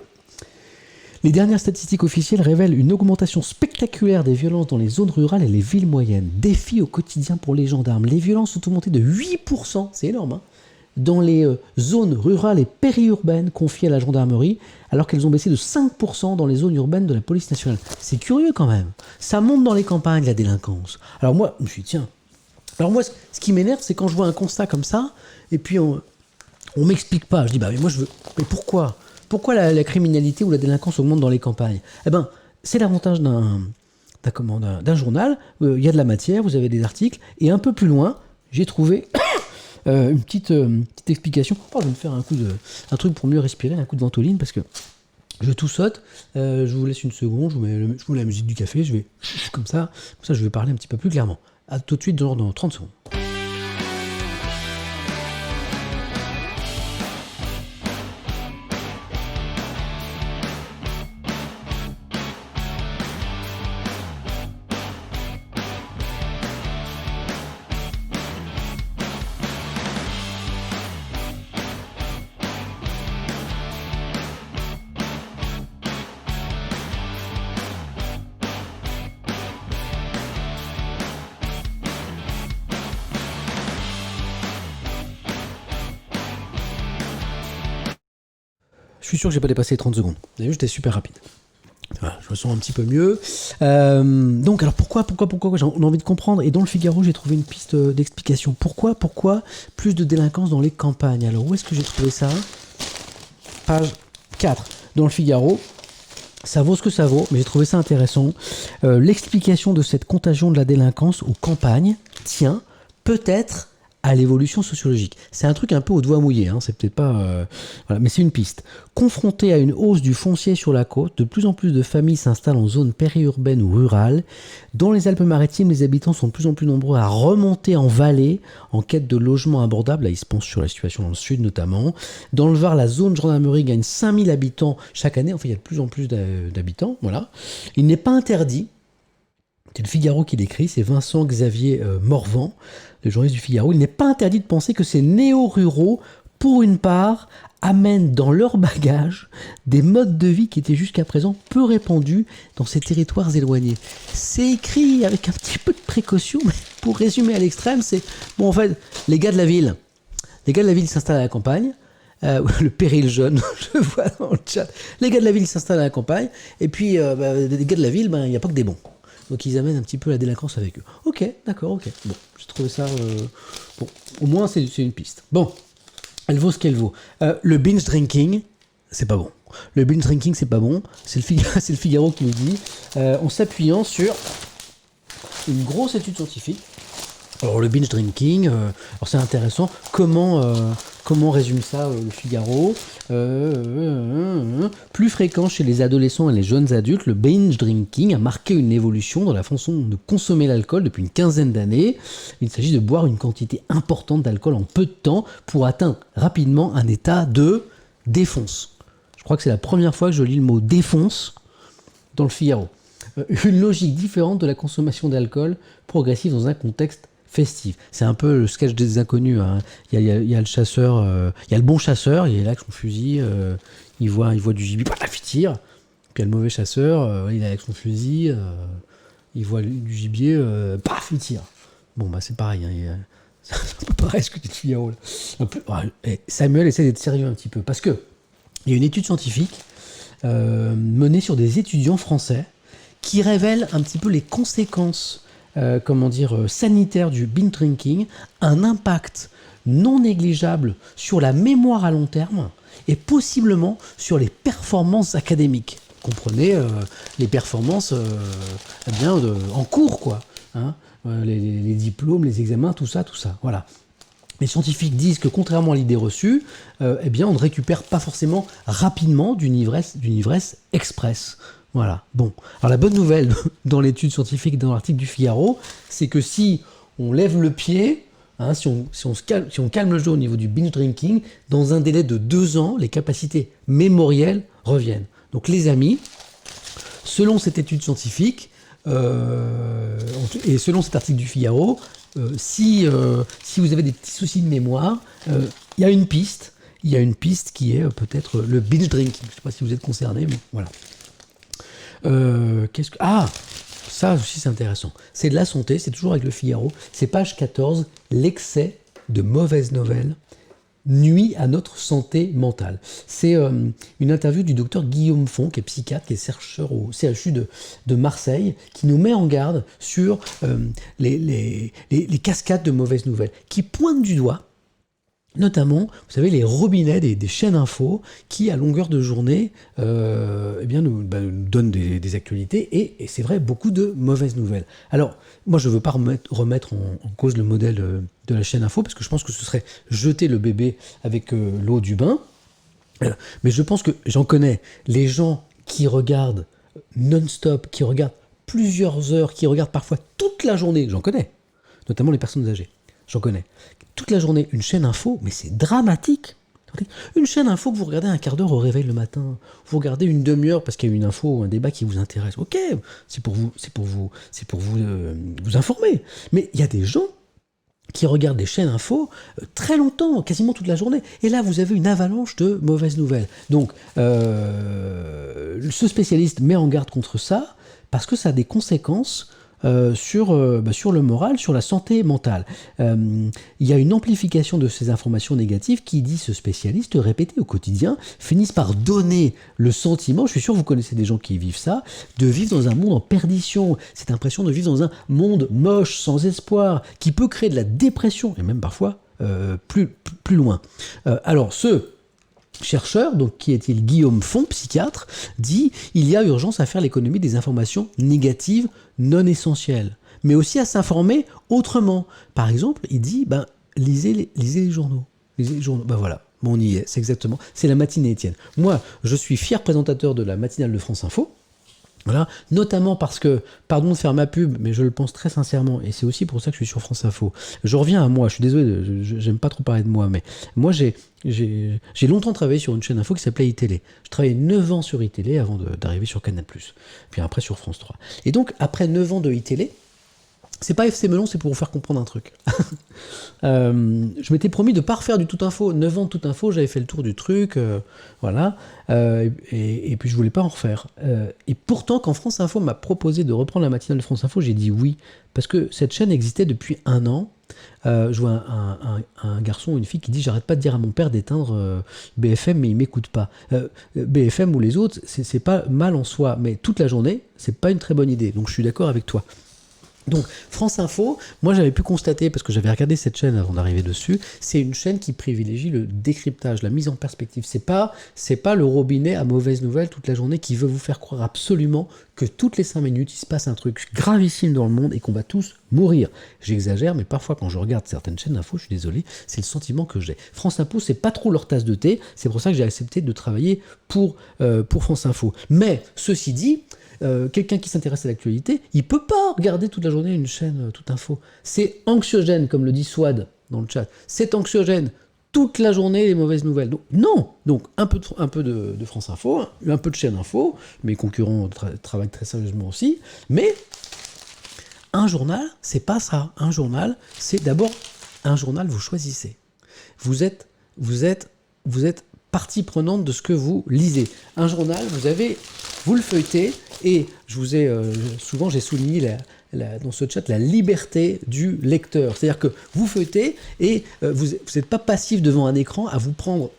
Les dernières statistiques officielles révèlent une augmentation spectaculaire des violences dans les zones rurales et les villes moyennes. Défi au quotidien pour les gendarmes. Les violences ont augmenté de 8%, c'est énorme, hein, dans les zones rurales et périurbaines confiées à la gendarmerie, alors qu'elles ont baissé de 5% dans les zones urbaines de la police nationale. C'est curieux quand même. Ça monte dans les campagnes, la délinquance. Alors moi, je me suis dit, tiens. Alors moi, ce qui m'énerve, c'est quand je vois un constat comme ça, et puis on m'explique pas. Je dis, mais moi je veux... Mais pourquoi ? Pourquoi la criminalité ou la délinquance augmente dans les campagnes ? Eh ben, c'est l'avantage d'un journal. Il y a de la matière, vous avez des articles, et un peu plus loin, j'ai trouvé... une petite explication. Je vais me faire un truc pour mieux respirer, un coup de ventoline, parce que je tout saute. Je vous laisse une seconde, je vous mets la musique du café, je vais comme ça je vais parler un petit peu plus clairement. À tout de suite, dans 30 secondes. Je suis sûr que j'ai pas dépassé les 30 secondes. Vous avez vu, j'étais super rapide. Voilà, je me sens un petit peu mieux. Donc, alors pourquoi j'ai envie de comprendre. Et dans le Figaro, j'ai trouvé une piste d'explication. Pourquoi plus de délinquance dans les campagnes? Alors, où est-ce que j'ai trouvé ça? Page 4. Dans le Figaro, ça vaut ce que ça vaut, mais j'ai trouvé ça intéressant. L'explication de cette contagion de la délinquance aux campagnes tient peut-être à l'évolution sociologique. C'est un truc un peu au doigt mouillé, hein, c'est peut-être pas... voilà, mais c'est une piste. Confronté à une hausse du foncier sur la côte, de plus en plus de familles s'installent en zone périurbaine ou rurale. Dans les Alpes-Maritimes, les habitants sont de plus en plus nombreux à remonter en vallée en quête de logements abordables. Là, ils se penchent sur la situation dans le sud notamment. Dans le Var, la zone gendarmerie gagne 5000 habitants chaque année. En fait, il y a de plus en plus d'habitants. Voilà. Il n'est pas interdit, c'est le Figaro qui l'écrit, c'est Vincent-Xavier Morvan, le journaliste du Figaro. Il n'est pas interdit de penser que ces néo-ruraux, pour une part, amènent dans leur bagage des modes de vie qui étaient jusqu'à présent peu répandus dans ces territoires éloignés. C'est écrit avec un petit peu de précaution, mais pour résumer à l'extrême, c'est... Bon, en fait, les gars de la ville s'installent à la campagne. Le péril jeune, je vois dans le chat. Les gars de la ville s'installent à la campagne, et puis les gars de la ville, il n'y a pas que des bons. Donc ils amènent un petit peu la délinquance avec eux. Ok, d'accord, ok. Bon, j'ai trouvé ça... Bon, au moins c'est une piste. Bon, elle vaut ce qu'elle vaut. Le binge drinking, c'est pas bon. Le binge drinking, c'est pas bon. C'est le Figaro qui nous dit, en s'appuyant sur une grosse étude scientifique. Alors le binge drinking, alors c'est intéressant. Comment résume ça le Figaro? Plus fréquent chez les adolescents et les jeunes adultes, le binge drinking a marqué une évolution dans la façon de consommer l'alcool depuis une quinzaine d'années. Il s'agit de boire une quantité importante d'alcool en peu de temps pour atteindre rapidement un état de défonce. Je crois que c'est la première fois que je lis le mot défonce dans le Figaro. Une logique différente de la consommation d'alcool progressive dans un contexte festif. C'est un peu le sketch des inconnus. Hein. Il y a le chasseur, il y a le bon chasseur, il est là avec son fusil, il voit du gibier, il tire. Puis il y a le mauvais chasseur, il est avec son fusil, il voit du gibier, paf, il tire. Bon, bah c'est pareil, hein, c'est un peu pareil ce que tu dis de Figaro. Samuel essaie d'être sérieux un petit peu, parce que il y a une étude scientifique menée sur des étudiants français qui révèle un petit peu les conséquences sanitaires du binge drinking, un impact non négligeable sur la mémoire à long terme et possiblement sur les performances académiques. Comprenez les performances en cours, quoi. Hein, les diplômes, les examens, tout ça. Voilà. Les scientifiques disent que contrairement à l'idée reçue, on ne récupère pas forcément rapidement d'une ivresse express. Voilà. Bon. Alors la bonne nouvelle dans l'étude scientifique, dans l'article du Figaro, c'est que si on lève le pied, hein, si on calme le jeu au niveau du binge drinking, dans un délai de 2 ans, les capacités mémorielles reviennent. Donc les amis, selon cette étude scientifique, et selon cet article du Figaro, si vous avez des petits soucis de mémoire, il y a une piste qui est peut-être le binge drinking. Je ne sais pas si vous êtes concerné, mais voilà. Ça aussi c'est intéressant. C'est de la santé, c'est toujours avec le Figaro. C'est page 14, l'excès de mauvaises nouvelles nuit à notre santé mentale. C'est une interview du docteur Guillaume Font, qui est psychiatre, qui est chercheur au CHU de Marseille, qui nous met en garde sur les cascades de mauvaises nouvelles, qui pointe du doigt notamment, vous savez, les robinets des chaînes info qui, à longueur de journée, nous donnent des actualités et c'est vrai, beaucoup de mauvaises nouvelles. Alors, moi, je ne veux pas remettre en cause le modèle de la chaîne info, parce que je pense que ce serait jeter le bébé avec l'eau du bain. Mais je pense que j'en connais les gens qui regardent non-stop, qui regardent plusieurs heures, qui regardent parfois toute la journée, j'en connais, notamment les personnes âgées. J'en connais. Toute la journée, une chaîne info, mais c'est dramatique. Une chaîne info que vous regardez un quart d'heure au réveil le matin, vous regardez une demi-heure parce qu'il y a une info ou un débat qui vous intéresse. Ok, c'est pour vous informer. Mais il y a des gens qui regardent des chaînes info très longtemps, quasiment toute la journée. Et là, vous avez une avalanche de mauvaises nouvelles. Donc, ce spécialiste met en garde contre ça parce que ça a des conséquences sur le moral, sur la santé mentale. Il y a une amplification de ces informations négatives qui, dit ce spécialiste, répétées au quotidien, finissent par donner le sentiment, je suis sûr que vous connaissez des gens qui vivent ça, de vivre dans un monde en perdition, cette impression de vivre dans un monde moche, sans espoir, qui peut créer de la dépression, et même parfois plus loin. Alors, ce chercheur, donc qui est-il, Guillaume Font, psychiatre, dit « Il y a urgence à faire l'économie des informations négatives non essentielles, mais aussi à s'informer autrement. » Par exemple, il dit lisez les journaux. Lisez les journaux. Voilà, on y est, c'est exactement. C'est la matinée Étienne. Moi, je suis fier présentateur de la matinale de France Info. Voilà, notamment parce que, pardon de faire ma pub, mais je le pense très sincèrement, et c'est aussi pour ça que je suis sur France Info. Je reviens à moi, je suis désolé, j'aime pas trop parler de moi, mais moi j'ai longtemps travaillé sur une chaîne info qui s'appelait iTélé. Je travaillais 9 ans sur iTélé avant d'arriver sur Canal+, puis après sur France 3. Et donc, après 9 ans de iTélé, c'est pas FC Melon, c'est pour vous faire comprendre un truc. Je m'étais promis de ne pas refaire du tout info. 9 ans de tout info, j'avais fait le tour du truc, voilà. Et puis je voulais pas en refaire. Et pourtant, quand France Info m'a proposé de reprendre la matinale de France Info, j'ai dit oui. Parce que cette chaîne existait depuis 1 an. Je vois un garçon ou une fille qui dit « J'arrête pas de dire à mon père d'éteindre BFM, mais il m'écoute pas. » BFM ou les autres, c'est pas mal en soi, mais toute la journée, c'est pas une très bonne idée. Donc je suis d'accord avec toi. Donc, France Info, moi j'avais pu constater, parce que j'avais regardé cette chaîne avant d'arriver dessus, c'est une chaîne qui privilégie le décryptage, la mise en perspective. C'est pas le robinet à mauvaises nouvelles toute la journée qui veut vous faire croire absolument que toutes les 5 minutes, il se passe un truc gravissime dans le monde et qu'on va tous mourir. J'exagère, mais parfois quand je regarde certaines chaînes d'info, je suis désolé, c'est le sentiment que j'ai. France Info, c'est pas trop leur tasse de thé, c'est pour ça que j'ai accepté de travailler pour France Info. Mais, ceci dit, quelqu'un qui s'intéresse à l'actualité, il peut pas regarder toute la journée une chaîne toute info. C'est anxiogène, comme le dit Swad dans le chat. C'est anxiogène. Toute la journée, les mauvaises nouvelles. Donc, non. Donc, un peu de France Info, un peu de chaîne info. Mes concurrents travaillent très sérieusement aussi. Mais un journal, c'est pas ça. Un journal, c'est d'abord un journal, vous choisissez. Vous êtes partie prenante de ce que vous lisez. Un journal, vous avez vous le feuilletez, et je vous ai souvent j'ai souligné dans ce chat la liberté du lecteur. C'est-à-dire que vous feuilletez et vous n'êtes pas passif devant un écran à vous prendre,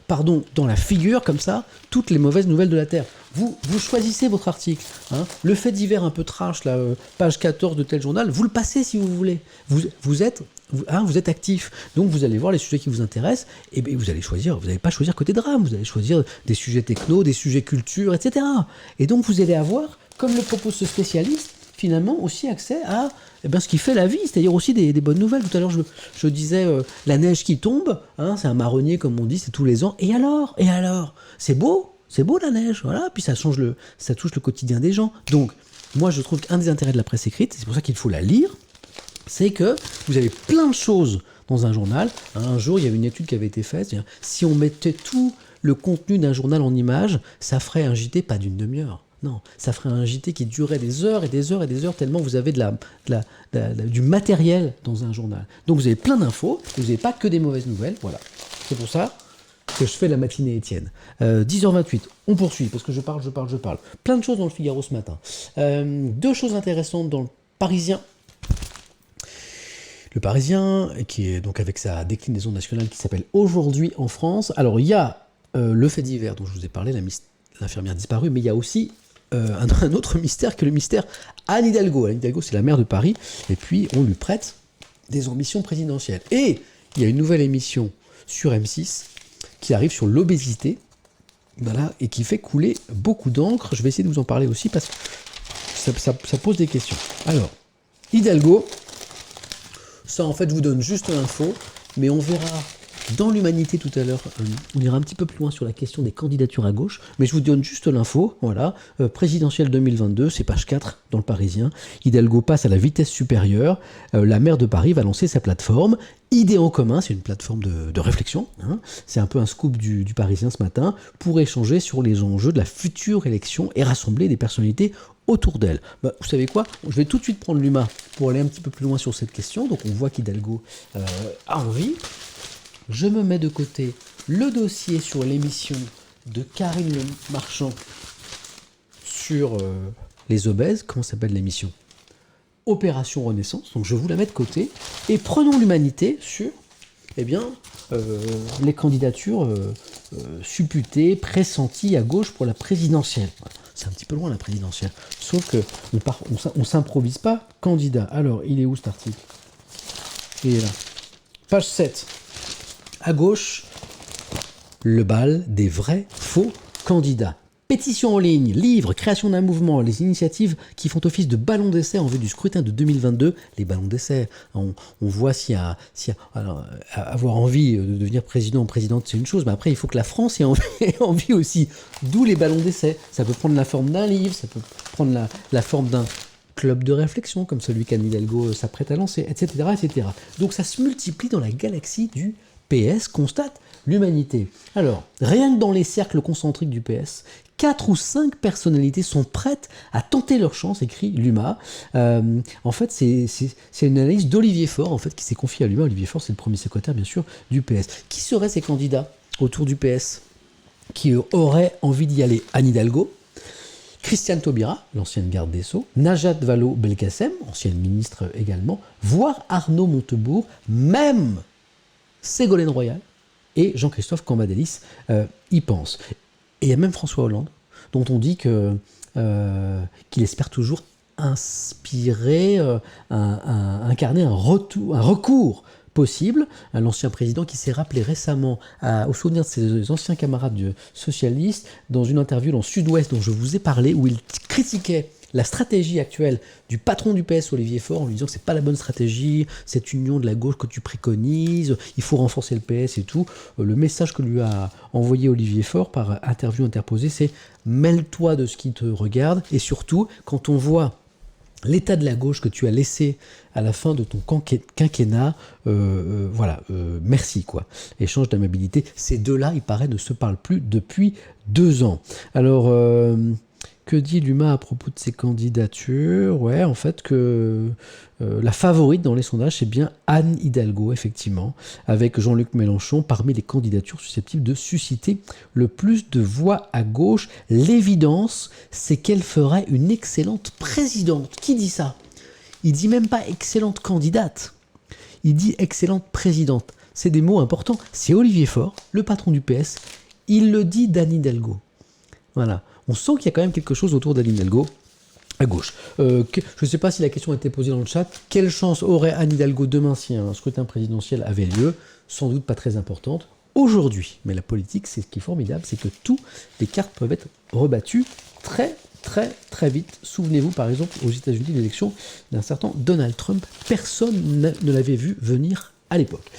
dans la figure comme ça, toutes les mauvaises nouvelles de la Terre. Vous choisissez votre article. Hein. Le fait divers un peu trash, là, page 14 de tel journal, vous le passez si vous voulez. Vous êtes actif. Donc vous allez voir les sujets qui vous intéressent et vous allez choisir. Vous n'allez pas choisir côté drame, vous allez choisir des sujets techno, des sujets culture, etc. Et donc vous allez avoir, comme le propose ce spécialiste, finalement aussi accès à ce qui fait la vie, c'est-à-dire aussi des bonnes nouvelles. Tout à l'heure, je disais la neige qui tombe, hein, c'est un marronnier comme on dit, c'est tous les ans. Et alors c'est beau la neige, voilà. Puis ça touche le quotidien des gens. Donc, moi, je trouve qu'un des intérêts de la presse écrite, c'est pour ça qu'il faut la lire, c'est que vous avez plein de choses dans un journal. Un jour, il y avait une étude qui avait été faite, c'est-à-dire, si on mettait tout le contenu d'un journal en images, ça ferait un JT pas d'une demi-heure. Non, ça ferait un JT qui durerait des heures et des heures et des heures, tellement vous avez du matériel dans un journal. Donc vous avez plein d'infos, vous n'avez pas que des mauvaises nouvelles, voilà. C'est pour ça que je fais la matinée Étienne. 10h28, on poursuit, parce que je parle. Plein de choses dans le Figaro ce matin. Deux choses intéressantes dans le Parisien. Le Parisien, qui est donc avec sa déclinaison nationale qui s'appelle Aujourd'hui en France. Alors il y a le fait divers dont je vous ai parlé, l'infirmière disparue, mais il y a aussi un autre mystère que le mystère Anne Hidalgo. Anne Hidalgo, c'est la maire de Paris, et puis on lui prête des ambitions présidentielles. Et il y a une nouvelle émission sur M6 qui arrive sur l'obésité, voilà, et qui fait couler beaucoup d'encre. Je vais essayer de vous en parler aussi parce que ça pose des questions. Alors, Hidalgo, ça en fait je vous donne juste l'info, mais on verra dans l'Humanité tout à l'heure, on ira un petit peu plus loin sur la question des candidatures à gauche, mais je vous donne juste l'info, voilà, présidentielle 2022, c'est page 4 dans le Parisien, Hidalgo passe à la vitesse supérieure, la maire de Paris va lancer sa plateforme, Idées en commun, c'est une plateforme de réflexion, hein, c'est un peu un scoop du Parisien ce matin, pour échanger sur les enjeux de la future élection et rassembler des personnalités autour d'elle. Vous savez quoi ? Je vais tout de suite prendre l'UMA pour aller un petit peu plus loin sur cette question, donc on voit qu'Hidalgo a envie. Je me mets de côté le dossier sur l'émission de Karine Le Marchand sur les obèses. Comment s'appelle l'émission ? Opération Renaissance. Donc je vous la mets de côté. Et prenons l'Humanité sur les candidatures supputées, pressenties à gauche pour la présidentielle. C'est un petit peu loin la présidentielle. Sauf qu'on ne s'improvise pas candidat. Alors, il est où cet article ? Il est là. Page 7. À gauche, le bal des vrais faux candidats. Pétition en ligne, livre, création d'un mouvement, les initiatives qui font office de ballon d'essai en vue du scrutin de 2022. Les ballons d'essai, on voit alors, avoir envie de devenir président ou présidente, c'est une chose, mais après il faut que la France ait envie aussi. D'où les ballons d'essai. Ça peut prendre la forme d'un livre, ça peut prendre la forme d'un club de réflexion, comme celui qu'Anne Hidalgo s'apprête à lancer, etc., etc. Donc ça se multiplie dans la galaxie du PS, constate l'Humanité. Alors, rien que dans les cercles concentriques du PS, 4 ou 5 personnalités sont prêtes à tenter leur chance, écrit l'UMA. En fait, c'est une analyse d'Olivier Faure, en fait, qui s'est confiée à l'UMA. Olivier Faure, c'est le premier secrétaire, bien sûr, du PS. Qui seraient ces candidats autour du PS qui auraient envie d'y aller ? Anne Hidalgo, Christiane Taubira, l'ancienne garde des Sceaux, Najat Vallaud-Belkacem, ancienne ministre également, voire Arnaud Montebourg, même Ségolène Royal et Jean-Christophe Cambadélis y pensent. Et il y a même François Hollande, dont on dit qu'il espère toujours inspirer, incarner un recours possible. L'ancien président qui s'est rappelé récemment au souvenir de ses anciens camarades socialistes dans une interview dans Sud-Ouest dont je vous ai parlé, où il critiquait la stratégie actuelle du patron du PS, Olivier Faure, en lui disant que c'est pas la bonne stratégie, cette union de la gauche que tu préconises, il faut renforcer le PS et tout. Le message que lui a envoyé Olivier Faure par interview interposée, c'est « mêle-toi de ce qui te regarde » et surtout, quand on voit l'état de la gauche que tu as laissé à la fin de ton quinquennat, merci quoi. Échange d'amabilité. Ces deux-là, il paraît, ne se parlent plus depuis 2 ans. Alors, Que dit l'UMA à propos de ces candidatures? Ouais, en fait que la favorite dans les sondages, c'est bien Anne Hidalgo, effectivement, avec Jean-Luc Mélenchon parmi les candidatures susceptibles de susciter le plus de voix à gauche. L'évidence, c'est qu'elle ferait une excellente présidente. Qui dit ça? Il dit même pas excellente candidate. Il dit excellente présidente. C'est des mots importants. C'est Olivier Faure, le patron du PS. Il le dit d'Anne Hidalgo. Voilà. On sent qu'il y a quand même quelque chose autour d'Anne Hidalgo à gauche. Je ne sais pas si la question a été posée dans le chat. Quelle chance aurait Anne Hidalgo demain si un scrutin présidentiel avait lieu? Sans doute pas très importante aujourd'hui. Mais la politique, c'est ce qui est formidable, c'est que toutes les cartes peuvent être rebattues très très très vite. Souvenez-vous par exemple aux États-Unis l'élection d'un certain Donald Trump. Personne ne l'avait vu venir à l'époque.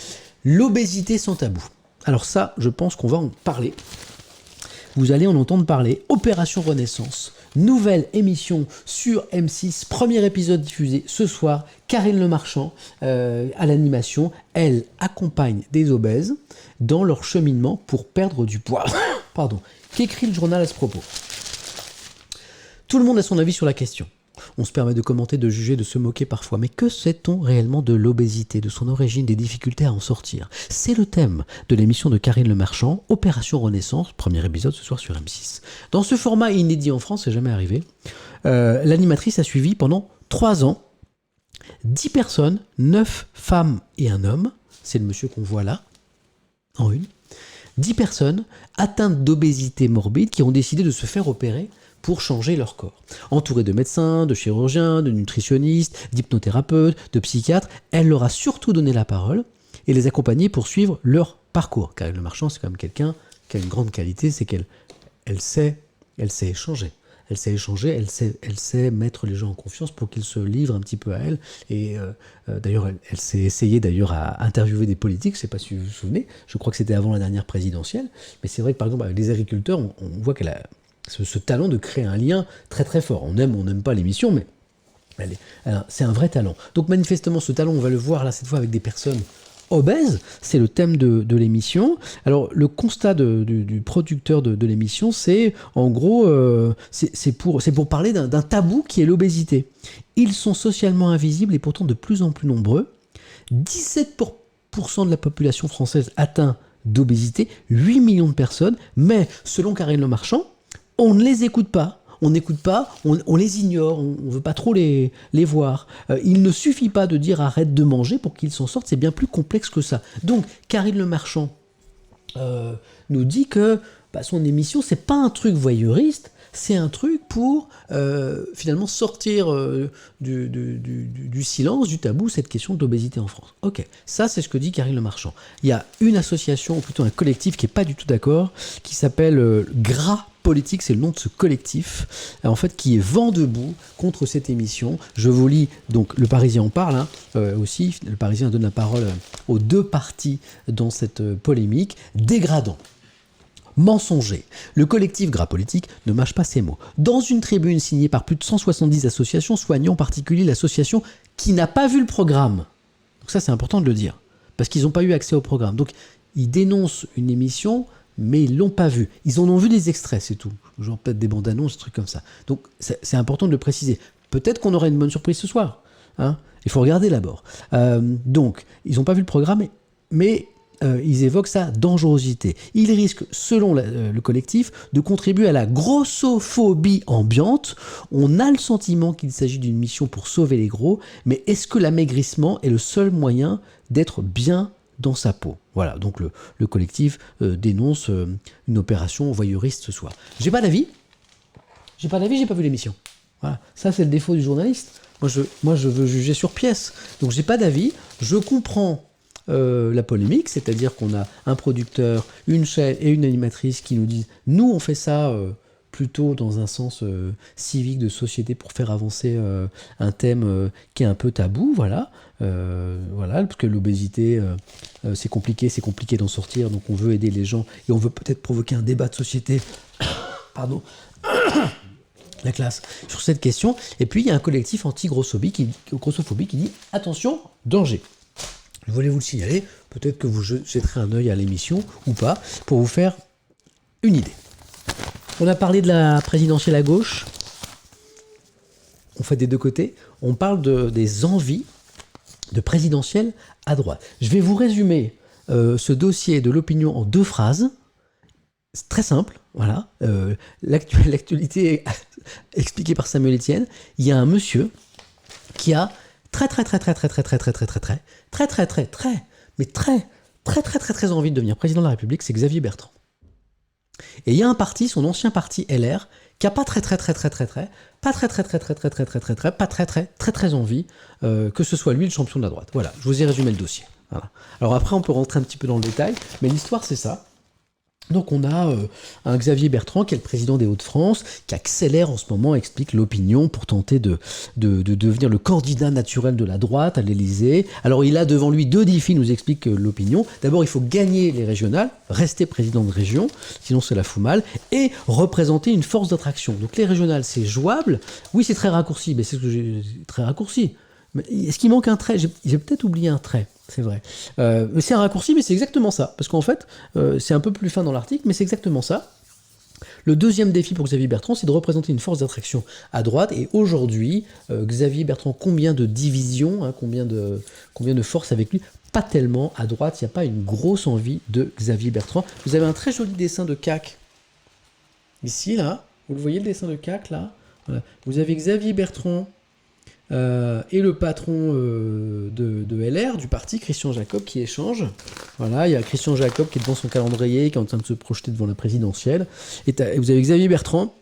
L'obésité sans tabou. Alors ça, je pense qu'on va en parler. Vous allez en entendre parler. Opération Renaissance, nouvelle émission sur M6, premier épisode diffusé ce soir. Karine Le Marchand à l'animation. Elle accompagne des obèses dans leur cheminement pour perdre du poids. Pardon. Qu'écrit le journal à ce propos? Tout le monde a son avis sur la question. On se permet de commenter, de juger, de se moquer parfois. Mais que sait-on réellement de l'obésité, de son origine, des difficultés à en sortir? C'est le thème de l'émission de Karine Le Marchand, Opération Renaissance, premier épisode ce soir sur M6. Dans ce format inédit en France, c'est jamais arrivé, l'animatrice a suivi pendant 3 ans 10 personnes, 9 femmes et un homme. C'est le monsieur qu'on voit là, en une. 10 personnes atteintes d'obésité morbide qui ont décidé de se faire opérer pour changer leur corps. Entourée de médecins, de chirurgiens, de nutritionnistes, d'hypnothérapeutes, de psychiatres, elle leur a surtout donné la parole et les accompagné pour suivre leur parcours. Karine Le Marchand, c'est quand même quelqu'un qui a une grande qualité, c'est qu'elle sait échanger. Elle sait mettre les gens en confiance pour qu'ils se livrent un petit peu à elle. Et d'ailleurs, elle s'est essayée à interviewer des politiques, je ne sais pas si vous vous souvenez, je crois que c'était avant la dernière présidentielle, mais c'est vrai que par exemple avec les agriculteurs, on voit qu'elle a ce talent de créer un lien très très fort. On n'aime pas l'émission, mais c'est un vrai talent. Donc manifestement, ce talent, on va le voir là cette fois avec des personnes obèses, c'est le thème de l'émission. Alors le constat du producteur de l'émission, c'est en gros, c'est pour parler d'un tabou qui est l'obésité. Ils sont socialement invisibles et pourtant de plus en plus nombreux. 17% de la population française atteint d'obésité, 8 millions de personnes, mais selon Karine Le Marchand, on ne les écoute pas. On n'écoute pas, on les ignore, on ne veut pas trop les voir. Il ne suffit pas de dire arrête de manger pour qu'ils s'en sortent, c'est bien plus complexe que ça. Donc, Karine Le Marchand nous dit que son émission, c'est pas un truc voyeuriste, c'est un truc pour finalement sortir du silence, du tabou, cette question de l'obésité en France. Ok, ça c'est ce que dit Karine Le Marchand. Il y a une association, ou plutôt un collectif qui n'est pas du tout d'accord, qui s'appelle Gras Politique, c'est le nom de ce collectif, en fait, qui est vent debout contre cette émission. Je vous lis, donc, Le Parisien en parle, aussi. Le Parisien donne la parole aux deux parties dans cette polémique. Dégradant. Mensonger. Le collectif Gras Politique ne mâche pas ses mots. Dans une tribune signée par plus de 170 associations, soignant en particulier l'association qui n'a pas vu le programme. Donc ça, c'est important de le dire, parce qu'ils n'ont pas eu accès au programme. Donc, ils dénoncent une émission, mais ils ne l'ont pas vue. Ils en ont vu des extraits, c'est tout. Genre peut-être des bandes annonces, des trucs comme ça. Donc, c'est important de le préciser. Peut-être qu'on aura une bonne surprise ce soir. Il faut regarder d'abord. Donc, ils n'ont pas vu le programme, mais ils évoquent sa dangerosité. Ils risquent, selon le collectif, de contribuer à la grossophobie ambiante. On a le sentiment qu'il s'agit d'une mission pour sauver les gros, mais est-ce que l'amaigrissement est le seul moyen d'être bien dans sa peau? Voilà, donc le collectif dénonce une opération voyeuriste ce soir. J'ai pas d'avis, j'ai pas vu l'émission. Voilà, ça c'est le défaut du journaliste. Moi je veux juger sur pièce, donc j'ai pas d'avis, je comprends la polémique, c'est-à-dire qu'on a un producteur, une chaîne et une animatrice qui nous disent « nous on fait ça plutôt dans un sens civique de société pour faire avancer un thème qui est un peu tabou, voilà, parce que l'obésité c'est compliqué d'en sortir, donc on veut aider les gens et on veut peut-être provoquer un débat de société, pardon, la classe, sur cette question. Et puis il y a un collectif anti-grossophobie qui dit « attention, danger ». Je voulais vous le signaler, peut-être que vous jetterez un œil à l'émission ou pas, pour vous faire une idée. On a parlé de la présidentielle à gauche, on fait des deux côtés, on parle des envies de présidentielle à droite. Je vais vous résumer ce dossier de l'opinion en 2 phrases. C'est très simple, voilà. L'actualité expliquée par Samuel Etienne. Il y a un monsieur qui a très envie de devenir président de la République, c'est Xavier Bertrand. Et il y a un parti, son ancien parti LR, qui a pas très envie que ce soit lui le champion de la droite. Voilà, je vous ai résumé le dossier. Voilà. Alors après, on peut rentrer un petit peu dans le détail, mais l'histoire c'est ça. Donc on a un Xavier Bertrand qui est le président des Hauts-de-France, qui accélère en ce moment, explique l'opinion pour tenter de devenir le candidat naturel de la droite à l'Élysée. Alors il a devant lui 2 défis, nous explique l'opinion. D'abord il faut gagner les régionales, rester président de région, sinon ça la fout mal, et représenter une force d'attraction. Donc les régionales c'est jouable, oui c'est très raccourci, mais c'est ce que j'ai très raccourci. Mais est-ce qu'il manque un trait ? J'ai peut-être oublié un trait, c'est vrai. C'est un raccourci, mais c'est exactement ça. Parce qu'en fait, c'est un peu plus fin dans l'article, mais c'est exactement ça. Le deuxième défi pour Xavier Bertrand, c'est de représenter une force d'attraction à droite. Et aujourd'hui, Xavier Bertrand, combien de divisions, hein, combien de forces avec lui ? Pas tellement. À droite, il n'y a pas une grosse envie de Xavier Bertrand. Vous avez un très joli dessin de CAC. Ici, là. Vous le voyez, le dessin de CAC, là ? Voilà. Vous avez Xavier Bertrand... et le patron de LR, du parti, Christian Jacob, qui échange. Voilà, il y a Christian Jacob qui est devant son calendrier, qui est en train de se projeter devant la présidentielle. Et vous avez Xavier Bertrand,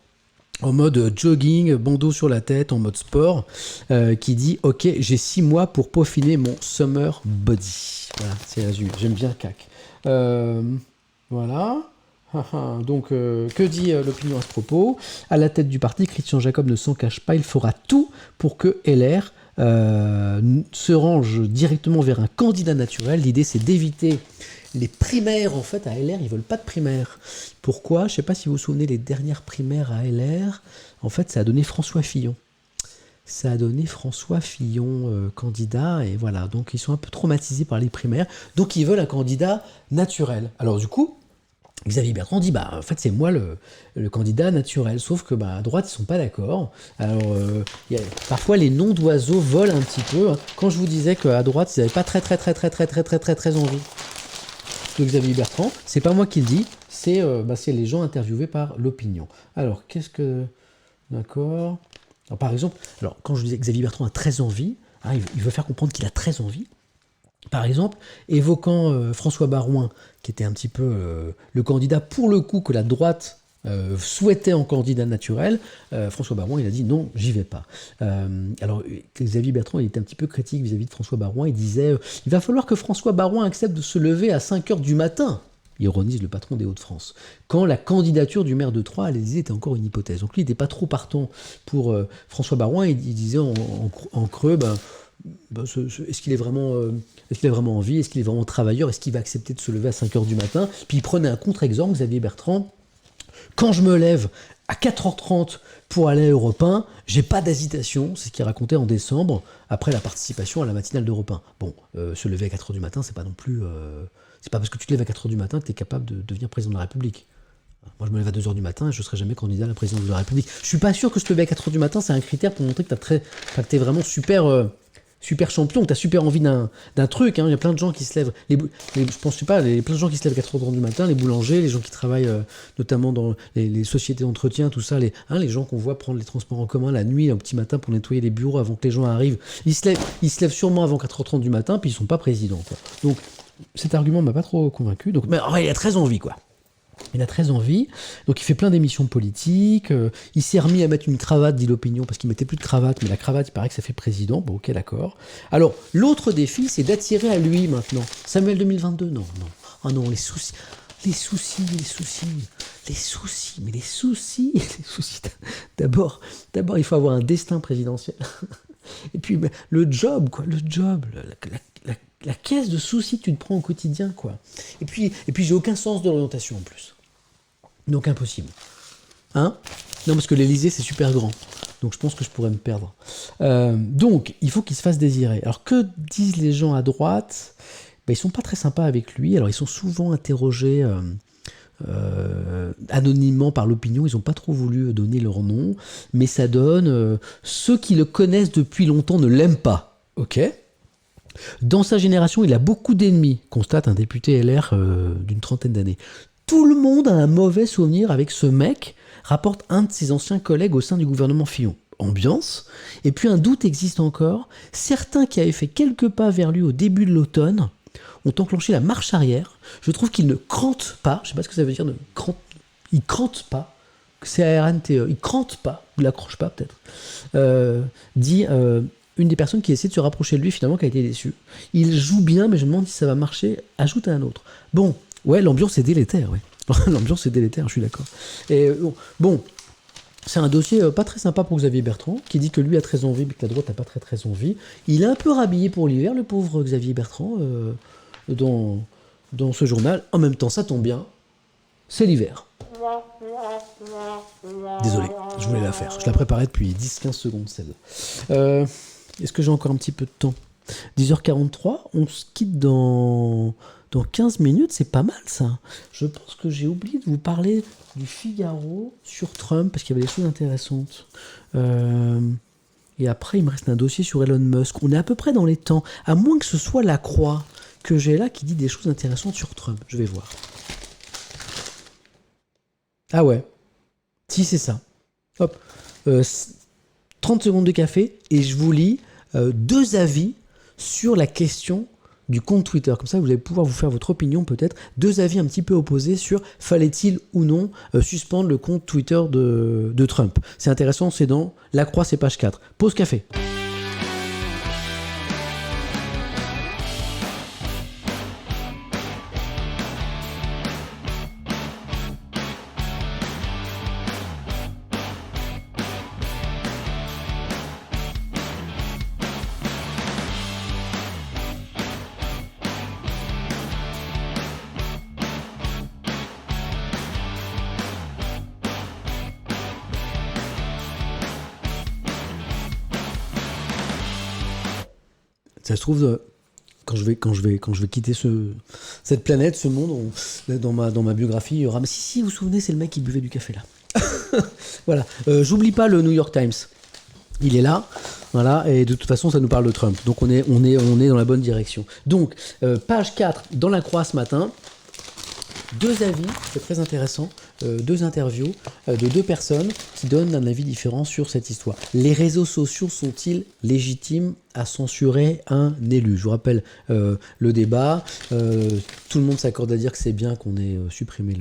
en mode jogging, bandeau sur la tête, en mode sport, qui dit « Ok, j'ai 6 mois pour peaufiner mon summer body ». Voilà, c'est résumé. J'aime bien CAC. Voilà. Donc, que dit l'opinion à ce propos ? À la tête du parti, Christian Jacob ne s'en cache pas, il fera tout pour que LR se range directement vers un candidat naturel. L'idée, c'est d'éviter les primaires. En fait, à LR, ils veulent pas de primaires. Pourquoi ? Je ne sais pas si vous vous souvenez, les dernières primaires à LR, en fait, ça a donné François Fillon. Candidat, et voilà. Donc, ils sont un peu traumatisés par les primaires. Donc, ils veulent un candidat naturel. Alors, du coup, Xavier Bertrand dit en fait c'est moi le candidat naturel, sauf que à droite ils sont pas d'accord. Alors parfois les noms d'oiseaux volent un petit peu. Quand je vous disais qu'à droite ils n'avaient pas très envie de Xavier Bertrand, c'est pas moi qui le dis, c'est les gens interviewés par l'opinion. Alors d'accord. Alors, par exemple, quand je disais que Xavier Bertrand a très envie, il veut faire comprendre qu'il a très envie. Par exemple, évoquant François Baroin, qui était un petit peu le candidat pour le coup que la droite souhaitait en candidat naturel, François Baroin, il a dit non, j'y vais pas. Alors Xavier Bertrand, il était un petit peu critique vis-à-vis de François Baroin, il disait il va falloir que François Baroin accepte de se lever à 5h du matin. Ironise le patron des Hauts-de-France. Quand la candidature du maire de Troyes à l'Élysée était encore une hypothèse. Donc lui, il n'était pas trop partant pour François Baroin, il disait en creux, est-ce qu'il est vraiment envie, est-ce qu'il est vraiment travailleur, est-ce qu'il va accepter de se lever à 5h du matin ? Puis il prenait un contre-exemple, Xavier Bertrand, quand je me lève à 4h30 pour aller à Europe 1, j'ai pas d'hésitation, c'est ce qu'il racontait en décembre, après la participation à la matinale d'Europe 1. Bon, se lever à 4h du matin, c'est pas non plus... c'est pas parce que tu te lèves à 4h du matin que tu es capable de devenir président de la République. Moi, je me lève à 2h du matin et je ne serai jamais candidat à la présidence de la République. Je suis pas sûr que se lever à 4h du matin, c'est un critère pour montrer que tu es vraiment super champion, que tu as super envie d'un truc. Il y a plein de gens qui se lèvent. Il y a plein de gens qui se lèvent à 4h du matin, les boulangers, les gens qui travaillent notamment dans les sociétés d'entretien, tout ça, les gens qu'on voit prendre les transports en commun la nuit, au petit matin pour nettoyer les bureaux avant que les gens arrivent. Ils se lèvent sûrement avant 4h30 du matin, puis ils ne sont pas présidents, quoi. Donc, cet argument m'a pas trop convaincu. Donc, mais il a très envie, quoi. Il a très envie, donc il fait plein d'émissions politiques, il s'est remis à mettre une cravate, dit l'opinion, parce qu'il mettait plus de cravate, mais la cravate, il paraît que ça fait président, bon ok d'accord. Alors, l'autre défi, c'est d'attirer à lui maintenant. Samuel 2022, non. Ah non, les soucis, d'abord, il faut avoir un destin présidentiel. Et puis, le job, la caisse de soucis que tu te prends au quotidien, quoi. Et puis j'ai aucun sens de l'orientation en plus. Donc impossible. Non, parce que l'Élysée, c'est super grand. Donc je pense que je pourrais me perdre. Donc, il faut qu'il se fasse désirer. Alors, que disent les gens à droite ? Ils sont pas très sympas avec lui. Alors, ils sont souvent interrogés anonymement par l'opinion, ils n'ont pas trop voulu donner leur nom, mais ça donne ceux qui le connaissent depuis longtemps ne l'aiment pas. Ok. Dans sa génération, il a beaucoup d'ennemis, constate un député LR d'une trentaine d'années. Tout le monde a un mauvais souvenir avec ce mec, rapporte un de ses anciens collègues au sein du gouvernement Fillon. Ambiance. Et puis un doute existe encore. Certains qui avaient fait quelques pas vers lui au début de l'automne ont enclenché la marche arrière. Je trouve qu'il ne crante pas. Je ne sais pas ce que ça veut dire de crante. Il crante pas. C'est A-R-N-T-E. Il crante pas. Ou l'accroche pas peut-être. Dit une des personnes qui essaie de se rapprocher de lui finalement qui a été déçue. Il joue bien, mais je me demande si ça va marcher. Ajoute un autre. Bon, ouais, l'ambiance est délétère. Ouais. L'ambiance est délétère, je suis d'accord. Et bon. C'est un dossier pas très sympa pour Xavier Bertrand, qui dit que lui a très envie, mais que la droite n'a pas très envie. Il est un peu rhabillé pour l'hiver, le pauvre Xavier Bertrand, dans ce journal. En même temps, ça tombe bien, c'est l'hiver. Désolé, je voulais la faire. Je la préparais depuis 10-15 secondes, celle-là. Est-ce que j'ai encore un petit peu de temps ? 10h43, on se quitte dans 15 minutes, c'est pas mal ça. Je pense que j'ai oublié de vous parler du Figaro sur Trump, parce qu'il y avait des choses intéressantes. Et après, il me reste un dossier sur Elon Musk. On est à peu près dans les temps, à moins que ce soit La Croix que j'ai là qui dit des choses intéressantes sur Trump. Je vais voir. Ah ouais. Si, c'est ça. Hop. 30 secondes de café, et je vous lis 2 avis sur la question du compte Twitter. Comme ça, vous allez pouvoir vous faire votre opinion peut-être. 2 avis un petit peu opposés sur fallait-il ou non suspendre le compte Twitter de Trump. C'est intéressant, c'est dans La Croix, c'est page 4. Pause café. Ça se trouve, quand je vais quitter cette planète, ce monde, dans ma biographie, il y aura... Mais si, vous vous souvenez, c'est le mec qui buvait du café là. Voilà. J'oublie pas le New York Times. Il est là. Voilà. Et de toute façon, ça nous parle de Trump. Donc on est dans la bonne direction. Donc, page 4, dans La Croix ce matin. 2 avis, c'est très intéressant, 2 interviews de 2 personnes qui donnent un avis différent sur cette histoire. Les réseaux sociaux sont-ils légitimes à censurer un élu ? Je vous rappelle le débat, tout le monde s'accorde à dire que c'est bien qu'on ait supprimé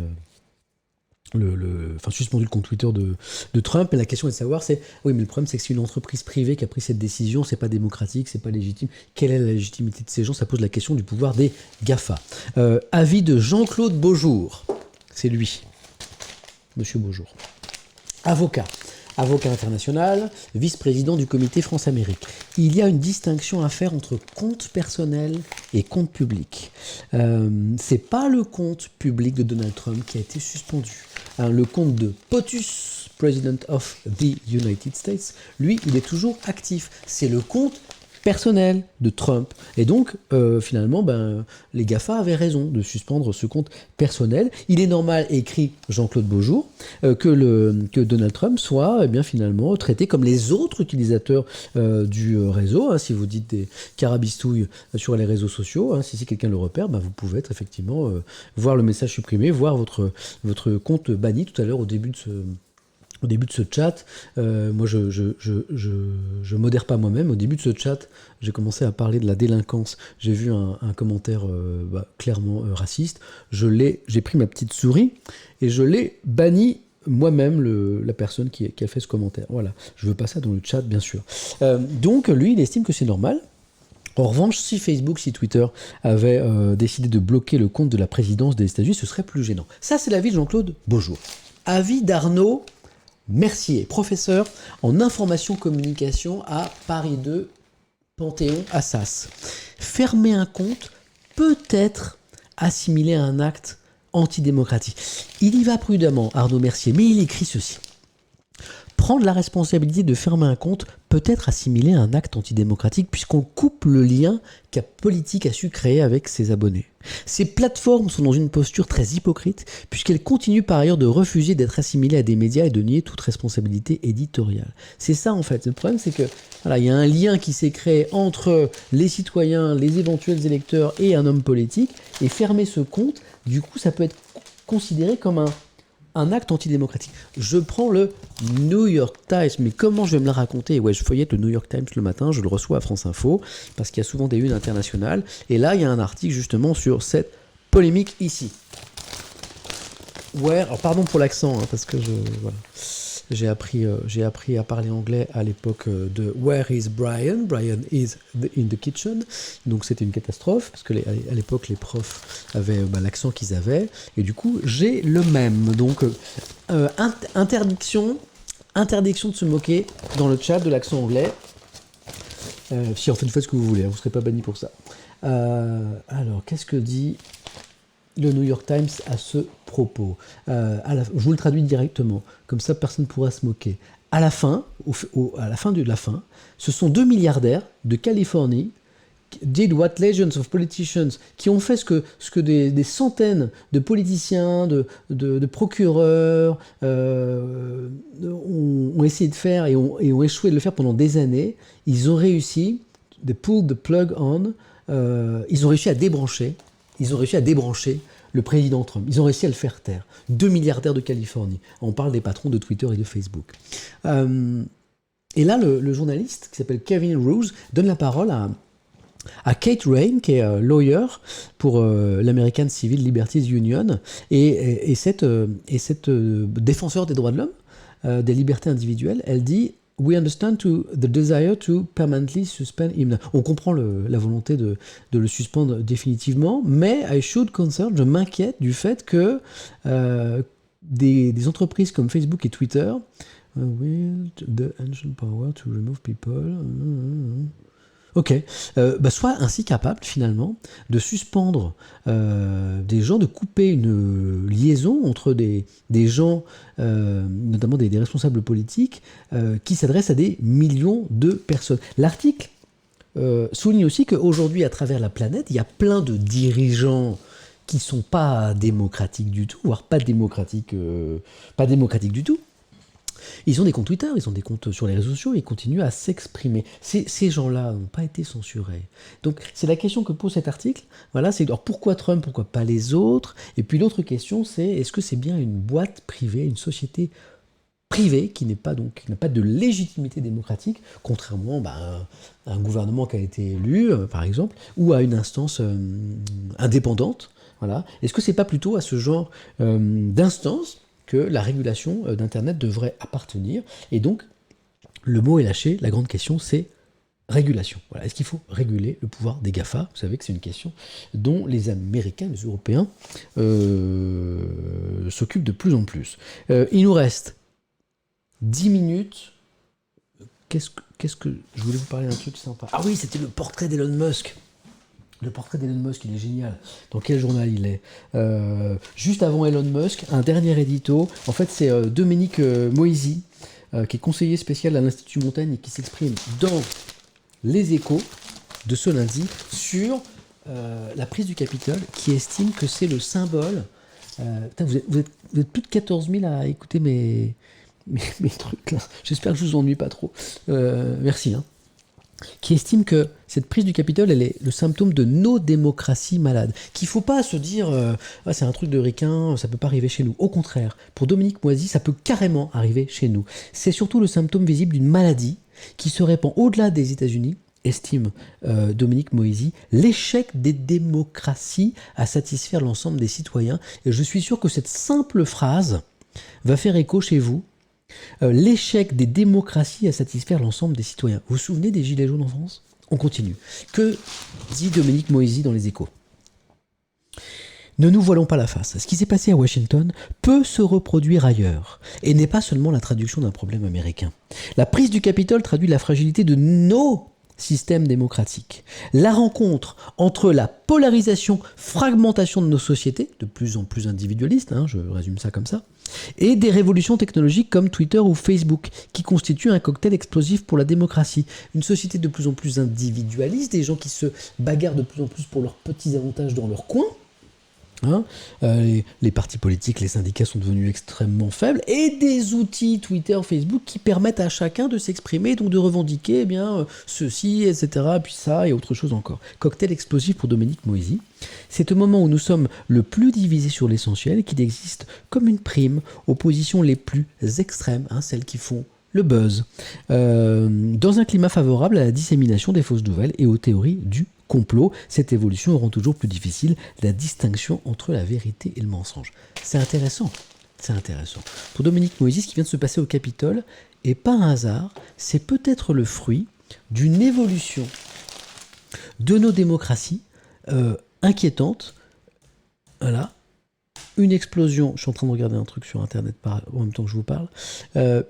suspendu le compte Twitter de Trump, et la question est de savoir, oui, mais le problème c'est que c'est une entreprise privée qui a pris cette décision, c'est pas démocratique, c'est pas légitime. Quelle est la légitimité de ces gens ? Ça pose la question du pouvoir des GAFA. Avis de Jean-Claude Beaujour, c'est lui, Monsieur Beaujour, avocat international, vice-président du comité France-Amérique. Il y a une distinction à faire entre compte personnel et compte public. C'est pas le compte public de Donald Trump qui a été suspendu. Le compte de POTUS, President of the United States, lui, il est toujours actif. C'est le compte personnel de Trump. Et donc, finalement, les GAFA avaient raison de suspendre ce compte personnel. Il est normal, écrit Jean-Claude Beaujour, que Donald Trump soit finalement traité comme les autres utilisateurs du réseau. Si vous dites des carabistouilles sur les réseaux sociaux, si quelqu'un le repère, vous pouvez être effectivement voir le message supprimé, voir votre compte banni. Tout à l'heure, au début de ce chat, moi je modère pas moi-même. Au début de ce chat, j'ai commencé à parler de la délinquance. J'ai vu un commentaire clairement raciste. J'ai pris ma petite souris et je l'ai banni moi-même, la personne qui a fait ce commentaire. Voilà, je veux pas ça dans le chat, bien sûr. Donc lui, il estime que c'est normal. En revanche, si Facebook, si Twitter avait décidé de bloquer le compte de la présidence des États-Unis, ce serait plus gênant. Ça, c'est l'avis de Jean-Claude Beaujour. Avis d'Arnaud Mercier, professeur en information communication à Paris 2, Panthéon-Assas. Fermer un compte peut être assimilé à un acte antidémocratique. Il y va prudemment, Arnaud Mercier, mais il écrit ceci. Prendre la responsabilité de fermer un compte peut être assimilé à un acte antidémocratique puisqu'on coupe le lien qu'un politique a su créer avec ses abonnés. Ces plateformes sont dans une posture très hypocrite puisqu'elles continuent par ailleurs de refuser d'être assimilées à des médias et de nier toute responsabilité éditoriale. C'est ça en fait. Le problème c'est que voilà, il y a un lien qui s'est créé entre les citoyens, les éventuels électeurs et un homme politique, et fermer ce compte, du coup ça peut être considéré comme un acte antidémocratique. Je prends le New York Times, mais comment je vais me la raconter? Ouais, je feuillette le New York Times le matin, je le reçois à France Info, parce qu'il y a souvent des unes internationales, et là il y a un article justement sur cette polémique ici. Ouais, alors pardon pour l'accent, hein, parce que voilà. J'ai appris à parler anglais à l'époque de Where is Brian? Brian is in the kitchen. Donc c'était une catastrophe, parce que à l'époque les profs avaient l'accent qu'ils avaient. Et du coup, j'ai le même. Donc, interdiction de se moquer dans le chat de l'accent anglais. Si en fait, vous faites ce que vous voulez, hein, vous ne serez pas banni pour ça. Alors, qu'est-ce que dit le New York Times à ce propos? Je vous le traduis directement, comme ça personne ne pourra se moquer. À la fin de la fin, ce sont 2 milliardaires de Californie did what legions of politicians, qui ont fait ce que des centaines de politiciens, de procureurs ont essayé de faire et ont échoué de le faire pendant des années. Ils ont réussi, they pulled the plug on, ils ont réussi à débrancher le président Trump. Ils ont réussi à le faire taire. 2 milliardaires de Californie. On parle des patrons de Twitter et de Facebook. Et là, le journaliste, qui s'appelle Kevin Roose, donne la parole à Kate Rain, qui est lawyer pour l'American Civil Liberties Union, et cette défenseur des droits de l'homme, des libertés individuelles. Elle dit « We understand the desire to permanently suspend him ». On comprend la volonté de le suspendre définitivement, mais I should concern, je m'inquiète du fait que des entreprises comme Facebook et Twitter will the ancient power to remove people. Ok, soient ainsi capables finalement de suspendre des gens, de couper une liaison entre des gens, notamment des responsables politiques, qui s'adressent à des millions de personnes. L'article souligne aussi qu'aujourd'hui, à travers la planète, il y a plein de dirigeants qui ne sont pas démocratiques du tout, voire pas démocratiques du tout. Ils ont des comptes Twitter, ils ont des comptes sur les réseaux sociaux, ils continuent à s'exprimer. Ces gens-là n'ont pas été censurés. Donc c'est la question que pose cet article. Voilà, c'est alors pourquoi Trump, pourquoi pas les autres? Et puis l'autre question, c'est est-ce que c'est bien une boîte privée, une société privée qui n'a pas de légitimité démocratique, contrairement à un gouvernement qui a été élu, par exemple, ou à une instance indépendante. Voilà. Est-ce que c'est pas plutôt à ce genre d'instance que la régulation d'Internet devrait appartenir? Et donc, le mot est lâché, la grande question c'est régulation. Voilà. Est-ce qu'il faut réguler le pouvoir des GAFA? Vous savez que c'est une question dont les Américains, les Européens s'occupent de plus en plus. Il nous reste 10 minutes. Qu'est-ce que... Je voulais vous parler d'un truc sympa. Ah oui, c'était le portrait d'Elon Musk. Le portrait d'Elon Musk, il est génial. Dans quel journal il est? Juste avant Elon Musk, un dernier édito. En fait, c'est Dominique Moisy, qui est conseiller spécial à l'Institut Montaigne et qui s'exprime dans Les Échos de ce lundi sur la prise du Capitole, qui estime que c'est le symbole... vous êtes plus de 14 000 à écouter mes trucs là. J'espère que je vous ennuie pas trop. Merci, hein. Qui estime que cette prise du Capitole, elle est le symptôme de nos démocraties malades. Qu'il ne faut pas se dire c'est un truc de ricain, ça ne peut pas arriver chez nous. Au contraire, pour Dominique Moisy, ça peut carrément arriver chez nous. C'est surtout le symptôme visible d'une maladie qui se répand au-delà des États-Unis, estime Dominique Moisy, l'échec des démocraties à satisfaire l'ensemble des citoyens. Et je suis sûr que cette simple phrase va faire écho chez vous. L'échec des démocraties à satisfaire l'ensemble des citoyens. Vous vous souvenez des Gilets jaunes en France? On continue. Que dit Dominique Moisy dans Les Échos? Ne nous voilons pas la face. Ce qui s'est passé à Washington peut se reproduire ailleurs, et n'est pas seulement la traduction d'un problème américain. La prise du Capitole traduit la fragilité de nos système démocratique. La rencontre entre la polarisation, fragmentation de nos sociétés, de plus en plus individualistes, je résume ça comme ça, et des révolutions technologiques comme Twitter ou Facebook, qui constituent un cocktail explosif pour la démocratie. Une société de plus en plus individualiste, des gens qui se bagarrent de plus en plus pour leurs petits avantages dans leur coin. Les partis politiques, les syndicats sont devenus extrêmement faibles, et des outils Twitter, Facebook qui permettent à chacun de s'exprimer, donc de revendiquer ceci, etc., puis ça et autre chose encore. Cocktail explosif pour Dominique Moïsi. C'est au moment où nous sommes le plus divisés sur l'essentiel qu'il existe comme une prime aux positions les plus extrêmes, celles qui font le buzz, dans un climat favorable à la dissémination des fausses nouvelles et aux théories du complot. Cette évolution rend toujours plus difficile la distinction entre la vérité et le mensonge. C'est intéressant. Pour Dominique Moïse, ce qui vient de se passer au Capitole, et pas un hasard, c'est peut-être le fruit d'une évolution de nos démocraties inquiétante. Voilà. Une explosion, je suis en train de regarder un truc sur internet en même temps que je vous parle,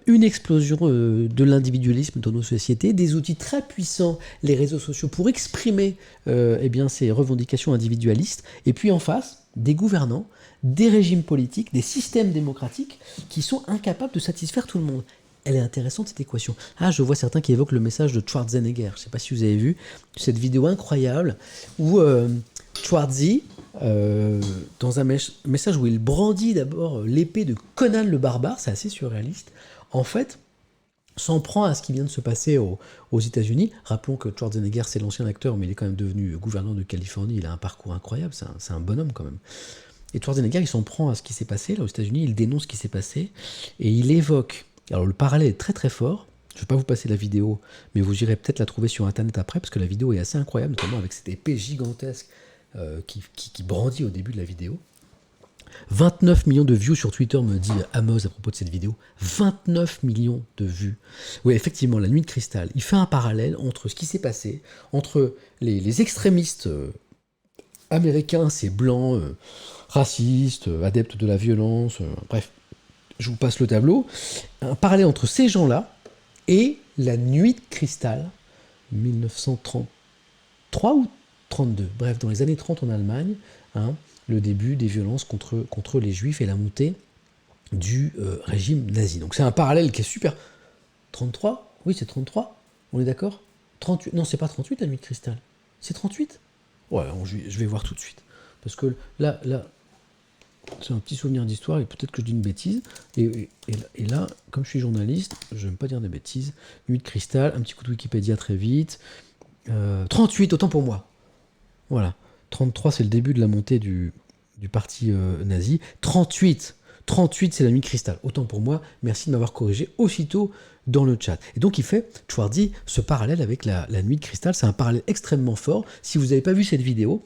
une explosion de l'individualisme dans nos sociétés, des outils très puissants, les réseaux sociaux, pour exprimer ces revendications individualistes, et puis en face, des gouvernants, des régimes politiques, des systèmes démocratiques qui sont incapables de satisfaire tout le monde. Elle est intéressante cette équation. Je vois certains qui évoquent le message de Schwarzenegger, je ne sais pas si vous avez vu cette vidéo incroyable où Schwarzy, dans un message où il brandit d'abord l'épée de Conan le barbare, c'est assez surréaliste, en fait, s'en prend à ce qui vient de se passer aux États-Unis. Rappelons que Schwarzenegger, c'est l'ancien acteur, mais il est quand même devenu gouverneur de Californie, il a un parcours incroyable, c'est un bonhomme quand même. Et Schwarzenegger, il s'en prend à ce qui s'est passé là aux États-Unis, il dénonce ce qui s'est passé, et il évoque, alors le parallèle est très très fort, je ne vais pas vous passer la vidéo, mais vous irez peut-être la trouver sur internet après, parce que la vidéo est assez incroyable, notamment avec cette épée gigantesque qui brandit au début de la vidéo. 29 millions de views sur Twitter, me dit Amos à propos de cette vidéo. 29 millions de vues. Oui, effectivement, la nuit de cristal. Il fait un parallèle entre ce qui s'est passé, entre les extrémistes américains, ces blancs, racistes, adeptes de la violence, bref, je vous passe le tableau. Un parallèle entre ces gens-là et la nuit de cristal, 1933 ou 32, bref, dans les années 30 en Allemagne, le début des violences contre les juifs et la montée du régime nazi. Donc c'est un parallèle qui est super. 33 ? Oui, c'est 33, on est d'accord ? 38 ? Non, c'est pas 38 la nuit de cristal. C'est 38 ? Ouais, je vais voir tout de suite. Parce que là, c'est un petit souvenir d'histoire et peut-être que je dis une bêtise. Et là, comme je suis journaliste, je n'aime pas dire des bêtises. Nuit de cristal, un petit coup de Wikipédia très vite. 38, autant pour moi. Voilà. 33, c'est le début de la montée du parti nazi. 38, c'est la nuit de cristal. Autant pour moi, merci de m'avoir corrigé aussitôt dans le chat. Et donc il fait, Schwarzy, ce parallèle avec la nuit de cristal, c'est un parallèle extrêmement fort. Si vous n'avez pas vu cette vidéo,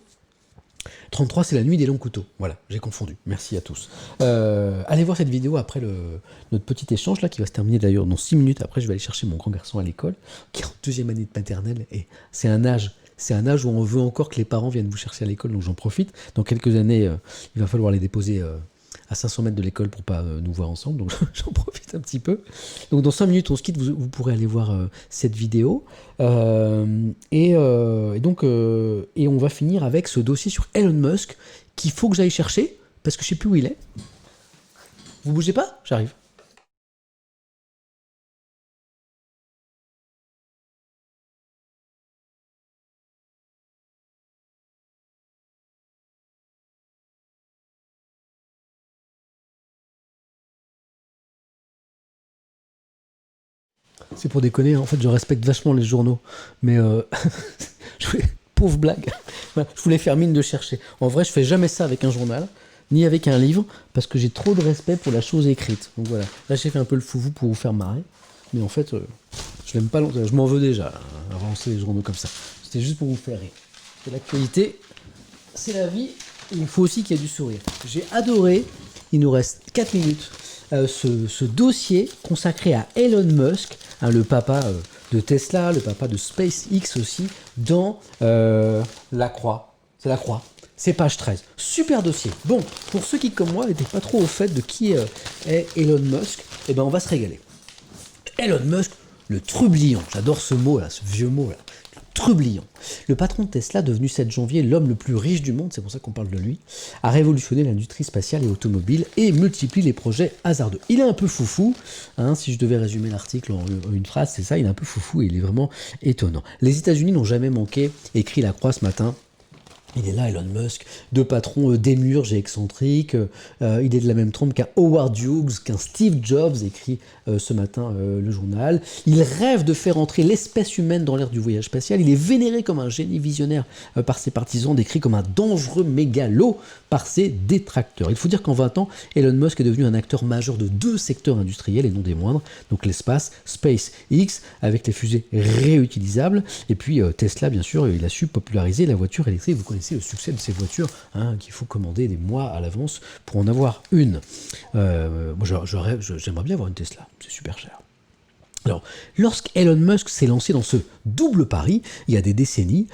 33, c'est la nuit des longs couteaux. Voilà, j'ai confondu. Merci à tous. Allez voir cette vidéo après notre petit échange, là, qui va se terminer d'ailleurs dans 6 minutes. Après, je vais aller chercher mon grand garçon à l'école, qui est en 2e année de maternelle, et c'est un âge où on veut encore que les parents viennent vous chercher à l'école, donc j'en profite. Dans quelques années, il va falloir les déposer à 500 mètres de l'école pour pas nous voir ensemble, donc j'en profite un petit peu. Donc dans 5 minutes, on se quitte, vous pourrez aller voir cette vidéo. Et on va finir avec ce dossier sur Elon Musk qu'il faut que j'aille chercher, parce que je sais plus où il est. Vous bougez pas ? J'arrive. C'est pour déconner, en fait je respecte vachement les journaux, mais pauvre blague, voilà, je voulais faire mine de chercher. En vrai je fais jamais ça avec un journal, ni avec un livre, parce que j'ai trop de respect pour la chose écrite. Donc voilà, là j'ai fait un peu le foufou pour vous faire marrer, mais en fait je l'aime pas longtemps, je m'en veux déjà à avancer les journaux comme ça. C'était juste pour vous faire rire. C'est l'actualité, c'est la vie, il faut aussi qu'il y ait du sourire. J'ai adoré, il nous reste 4 minutes, ce dossier consacré à Elon Musk, le papa de Tesla, le papa de SpaceX aussi, dans La Croix. C'est La Croix. C'est page 13. Super dossier. Bon, pour ceux qui, comme moi, n'étaient pas trop au fait de qui est Elon Musk, eh ben on va se régaler. Elon Musk, le trublion. J'adore ce mot-là, ce vieux mot-là. trublion. Le patron de Tesla, devenu 7 janvier l'homme le plus riche du monde, c'est pour ça qu'on parle de lui, a révolutionné l'industrie spatiale et automobile et multiplie les projets hasardeux. Il est un peu foufou, hein, si je devais résumer l'article en une phrase, c'est ça, il est un peu foufou et il est vraiment étonnant. Les États-Unis n'ont jamais manqué, écrit La Croix ce matin. Il est là, Elon Musk, deux patrons démurges et excentriques. Il est de la même trempe qu'un Howard Hughes, qu'un Steve Jobs, écrit ce matin le journal. Il rêve de faire entrer l'espèce humaine dans l'ère du voyage spatial. Il est vénéré comme un génie visionnaire par ses partisans, décrit comme un dangereux mégalo par ses détracteurs. Il faut dire qu'en 20 ans, Elon Musk est devenu un acteur majeur de 2 secteurs industriels et non des moindres. Donc l'espace, SpaceX, avec les fusées réutilisables. Et puis Tesla, bien sûr, il a su populariser la voiture électrique. Vous connaissez le succès de ces voitures, hein, qu'il faut commander des mois à l'avance pour en avoir une. Moi, j'aimerais bien avoir une Tesla, c'est super cher. Alors, lorsqu'Elon Musk s'est lancé dans ce double pari, il y a 2 décennies,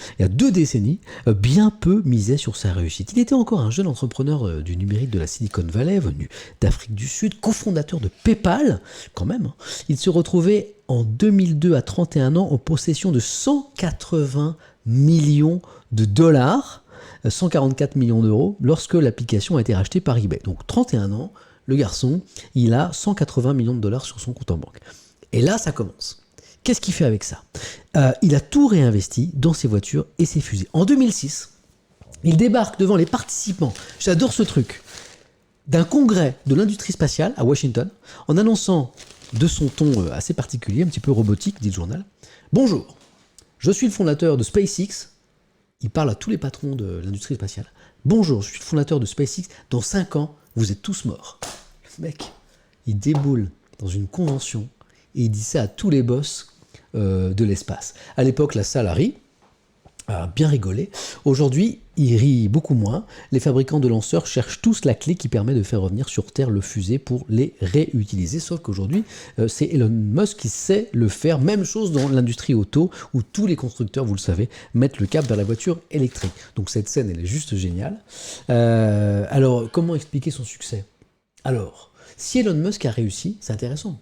bien peu misaient sur sa réussite. Il était encore un jeune entrepreneur du numérique de la Silicon Valley, venu d'Afrique du Sud, cofondateur de PayPal, quand même. Il se retrouvait en 2002 à 31 ans en possession de 180 millions de dollars, 144 millions d'euros, lorsque l'application a été rachetée par eBay. Donc 31 ans, le garçon, il a 180 millions de dollars sur son compte en banque. Et là, ça commence. Qu'est-ce qu'il fait avec ça ? Il a tout réinvesti dans ses voitures et ses fusées. En 2006, il débarque devant les participants, j'adore ce truc, d'un congrès de l'industrie spatiale à Washington, en annonçant de son ton assez particulier, un petit peu robotique, dit le journal, « Bonjour, je suis le fondateur de SpaceX. » Il parle à tous les patrons de l'industrie spatiale. « Bonjour, je suis le fondateur de SpaceX. Dans 5 ans, vous êtes tous morts. » Le mec, il déboule dans une convention et il dit ça à tous les boss de l'espace. À l'époque, la salle a ri, a bien rigolé. Aujourd'hui, il rit beaucoup moins. Les fabricants de lanceurs cherchent tous la clé qui permet de faire revenir sur Terre le fusée pour les réutiliser. Sauf qu'aujourd'hui, c'est Elon Musk qui sait le faire. Même chose dans l'industrie auto, où tous les constructeurs, vous le savez, mettent le cap vers la voiture électrique. Donc cette scène, elle est juste géniale. Alors, comment expliquer son succès ? Alors, si Elon Musk a réussi, c'est intéressant.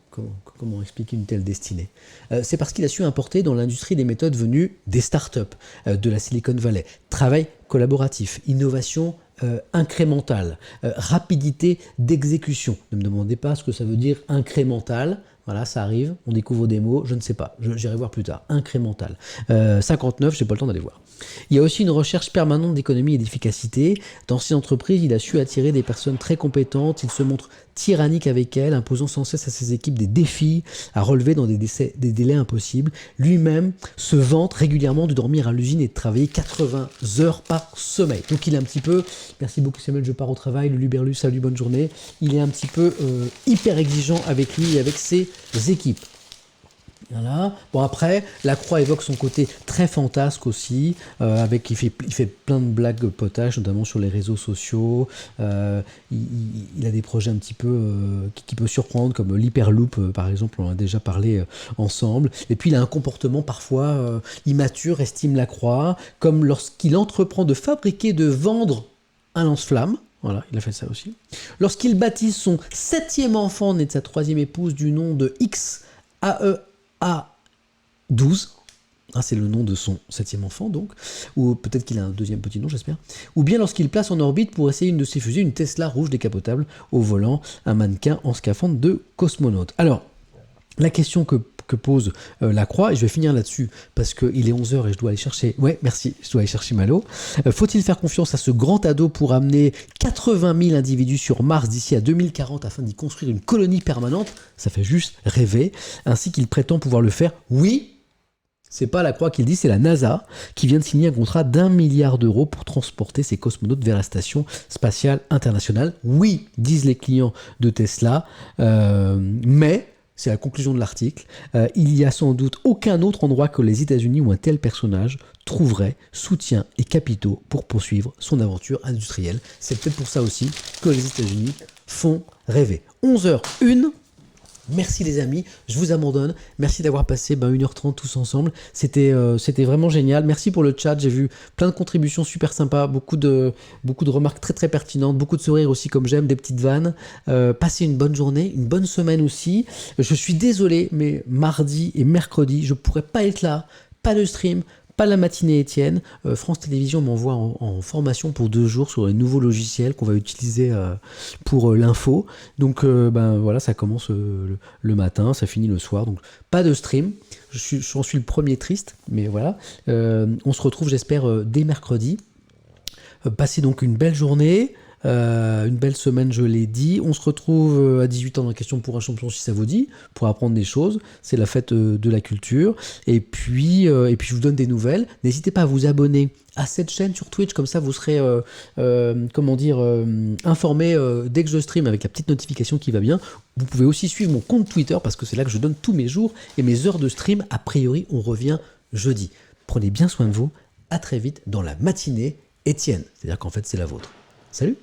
Comment expliquer une telle destinée ? C'est parce qu'il a su importer dans l'industrie des méthodes venues des startups, de la Silicon Valley. Travail collaboratif, innovation incrémentale, rapidité d'exécution. Ne me demandez pas ce que ça veut dire incrémental. Voilà, ça arrive, on découvre des mots, je ne sais pas, j'irai voir plus tard. Incrémental. 59, j'ai pas le temps d'aller voir. Il y a aussi une recherche permanente d'économie et d'efficacité. Dans ces entreprises, il a su attirer des personnes très compétentes, il se montre tyrannique avec elles, imposant sans cesse à ses équipes des défis à relever dans des délais impossibles. Lui-même se vante régulièrement de dormir à l'usine et de travailler 80 heures par semaine. Donc il est un petit peu, merci beaucoup Samuel, je pars au travail, le Luberlu, salut, bonne journée. Il est un petit peu hyper exigeant avec lui et avec ses équipes. Voilà. Bon, après, La Croix évoque son côté très fantasque aussi, il fait plein de blagues potaches, notamment sur les réseaux sociaux. Il a des projets un petit peu qui peuvent surprendre, comme l'Hyperloop, par exemple, on en a déjà parlé ensemble. Et puis, il a un comportement parfois immature, estime La Croix, comme lorsqu'il entreprend de fabriquer, de vendre un lance-flamme. Voilà, il a fait ça aussi. Lorsqu'il baptise son 7e enfant, né de sa 3e épouse, du nom de XAEA12, c'est le nom de son 7e enfant donc, ou peut-être qu'il a un 2e petit nom, j'espère, ou bien lorsqu'il place en orbite pour essayer une de ses fusées, une Tesla rouge décapotable au volant, un mannequin en scaphandre de cosmonaute. Alors, la question que pose La Croix, et je vais finir là-dessus parce qu'il est 11h et je dois aller chercher... Ouais, merci, je dois aller chercher Malo. Faut-il faire confiance à ce grand ado pour amener 80 000 individus sur Mars d'ici à 2040 afin d'y construire une colonie permanente ? Ça fait juste rêver. Ainsi qu'il prétend pouvoir le faire. Oui, c'est pas La Croix qui le dit, c'est la NASA qui vient de signer un contrat d'1 milliard d'euros pour transporter ses cosmonautes vers la station spatiale internationale. Oui, disent les clients de Tesla, mais... C'est la conclusion de l'article. Il n'y a sans doute aucun autre endroit que les États-Unis où un tel personnage trouverait soutien et capitaux pour poursuivre son aventure industrielle. C'est peut-être pour ça aussi que les États-Unis font rêver. 11h01. Merci les amis, je vous abandonne. Merci d'avoir passé 1h30 tous ensemble. C'était vraiment génial. Merci pour le chat. J'ai vu plein de contributions super sympas, beaucoup de remarques très très pertinentes, beaucoup de sourires aussi comme j'aime, des petites vannes. Passez une bonne journée, une bonne semaine aussi. Je suis désolé, mais mardi et mercredi, je pourrais pas être là. Pas de stream, pas pas la matinée Étienne. France Télévisions m'envoie en formation pour 2 jours sur les nouveaux logiciels qu'on va utiliser pour l'info. Donc voilà, ça commence le matin, ça finit le soir. Donc pas de stream. J'en suis le premier triste, mais voilà. On se retrouve, j'espère, dès mercredi. Passez donc une belle journée. Une belle semaine, je l'ai dit. On se retrouve à 18h dans la question pour un champion si ça vous dit, pour apprendre des choses. C'est la fête de la culture. Et puis je vous donne des nouvelles. N'hésitez pas à vous abonner à cette chaîne sur Twitch, comme ça vous serez informé dès que je stream avec la petite notification qui va bien. Vous pouvez aussi suivre mon compte Twitter parce que c'est là que je donne tous mes jours et mes heures de stream. A priori, on revient jeudi. Prenez bien soin de vous. À très vite dans la matinée Étienne. C'est-à-dire qu'en fait, c'est la vôtre. Salut!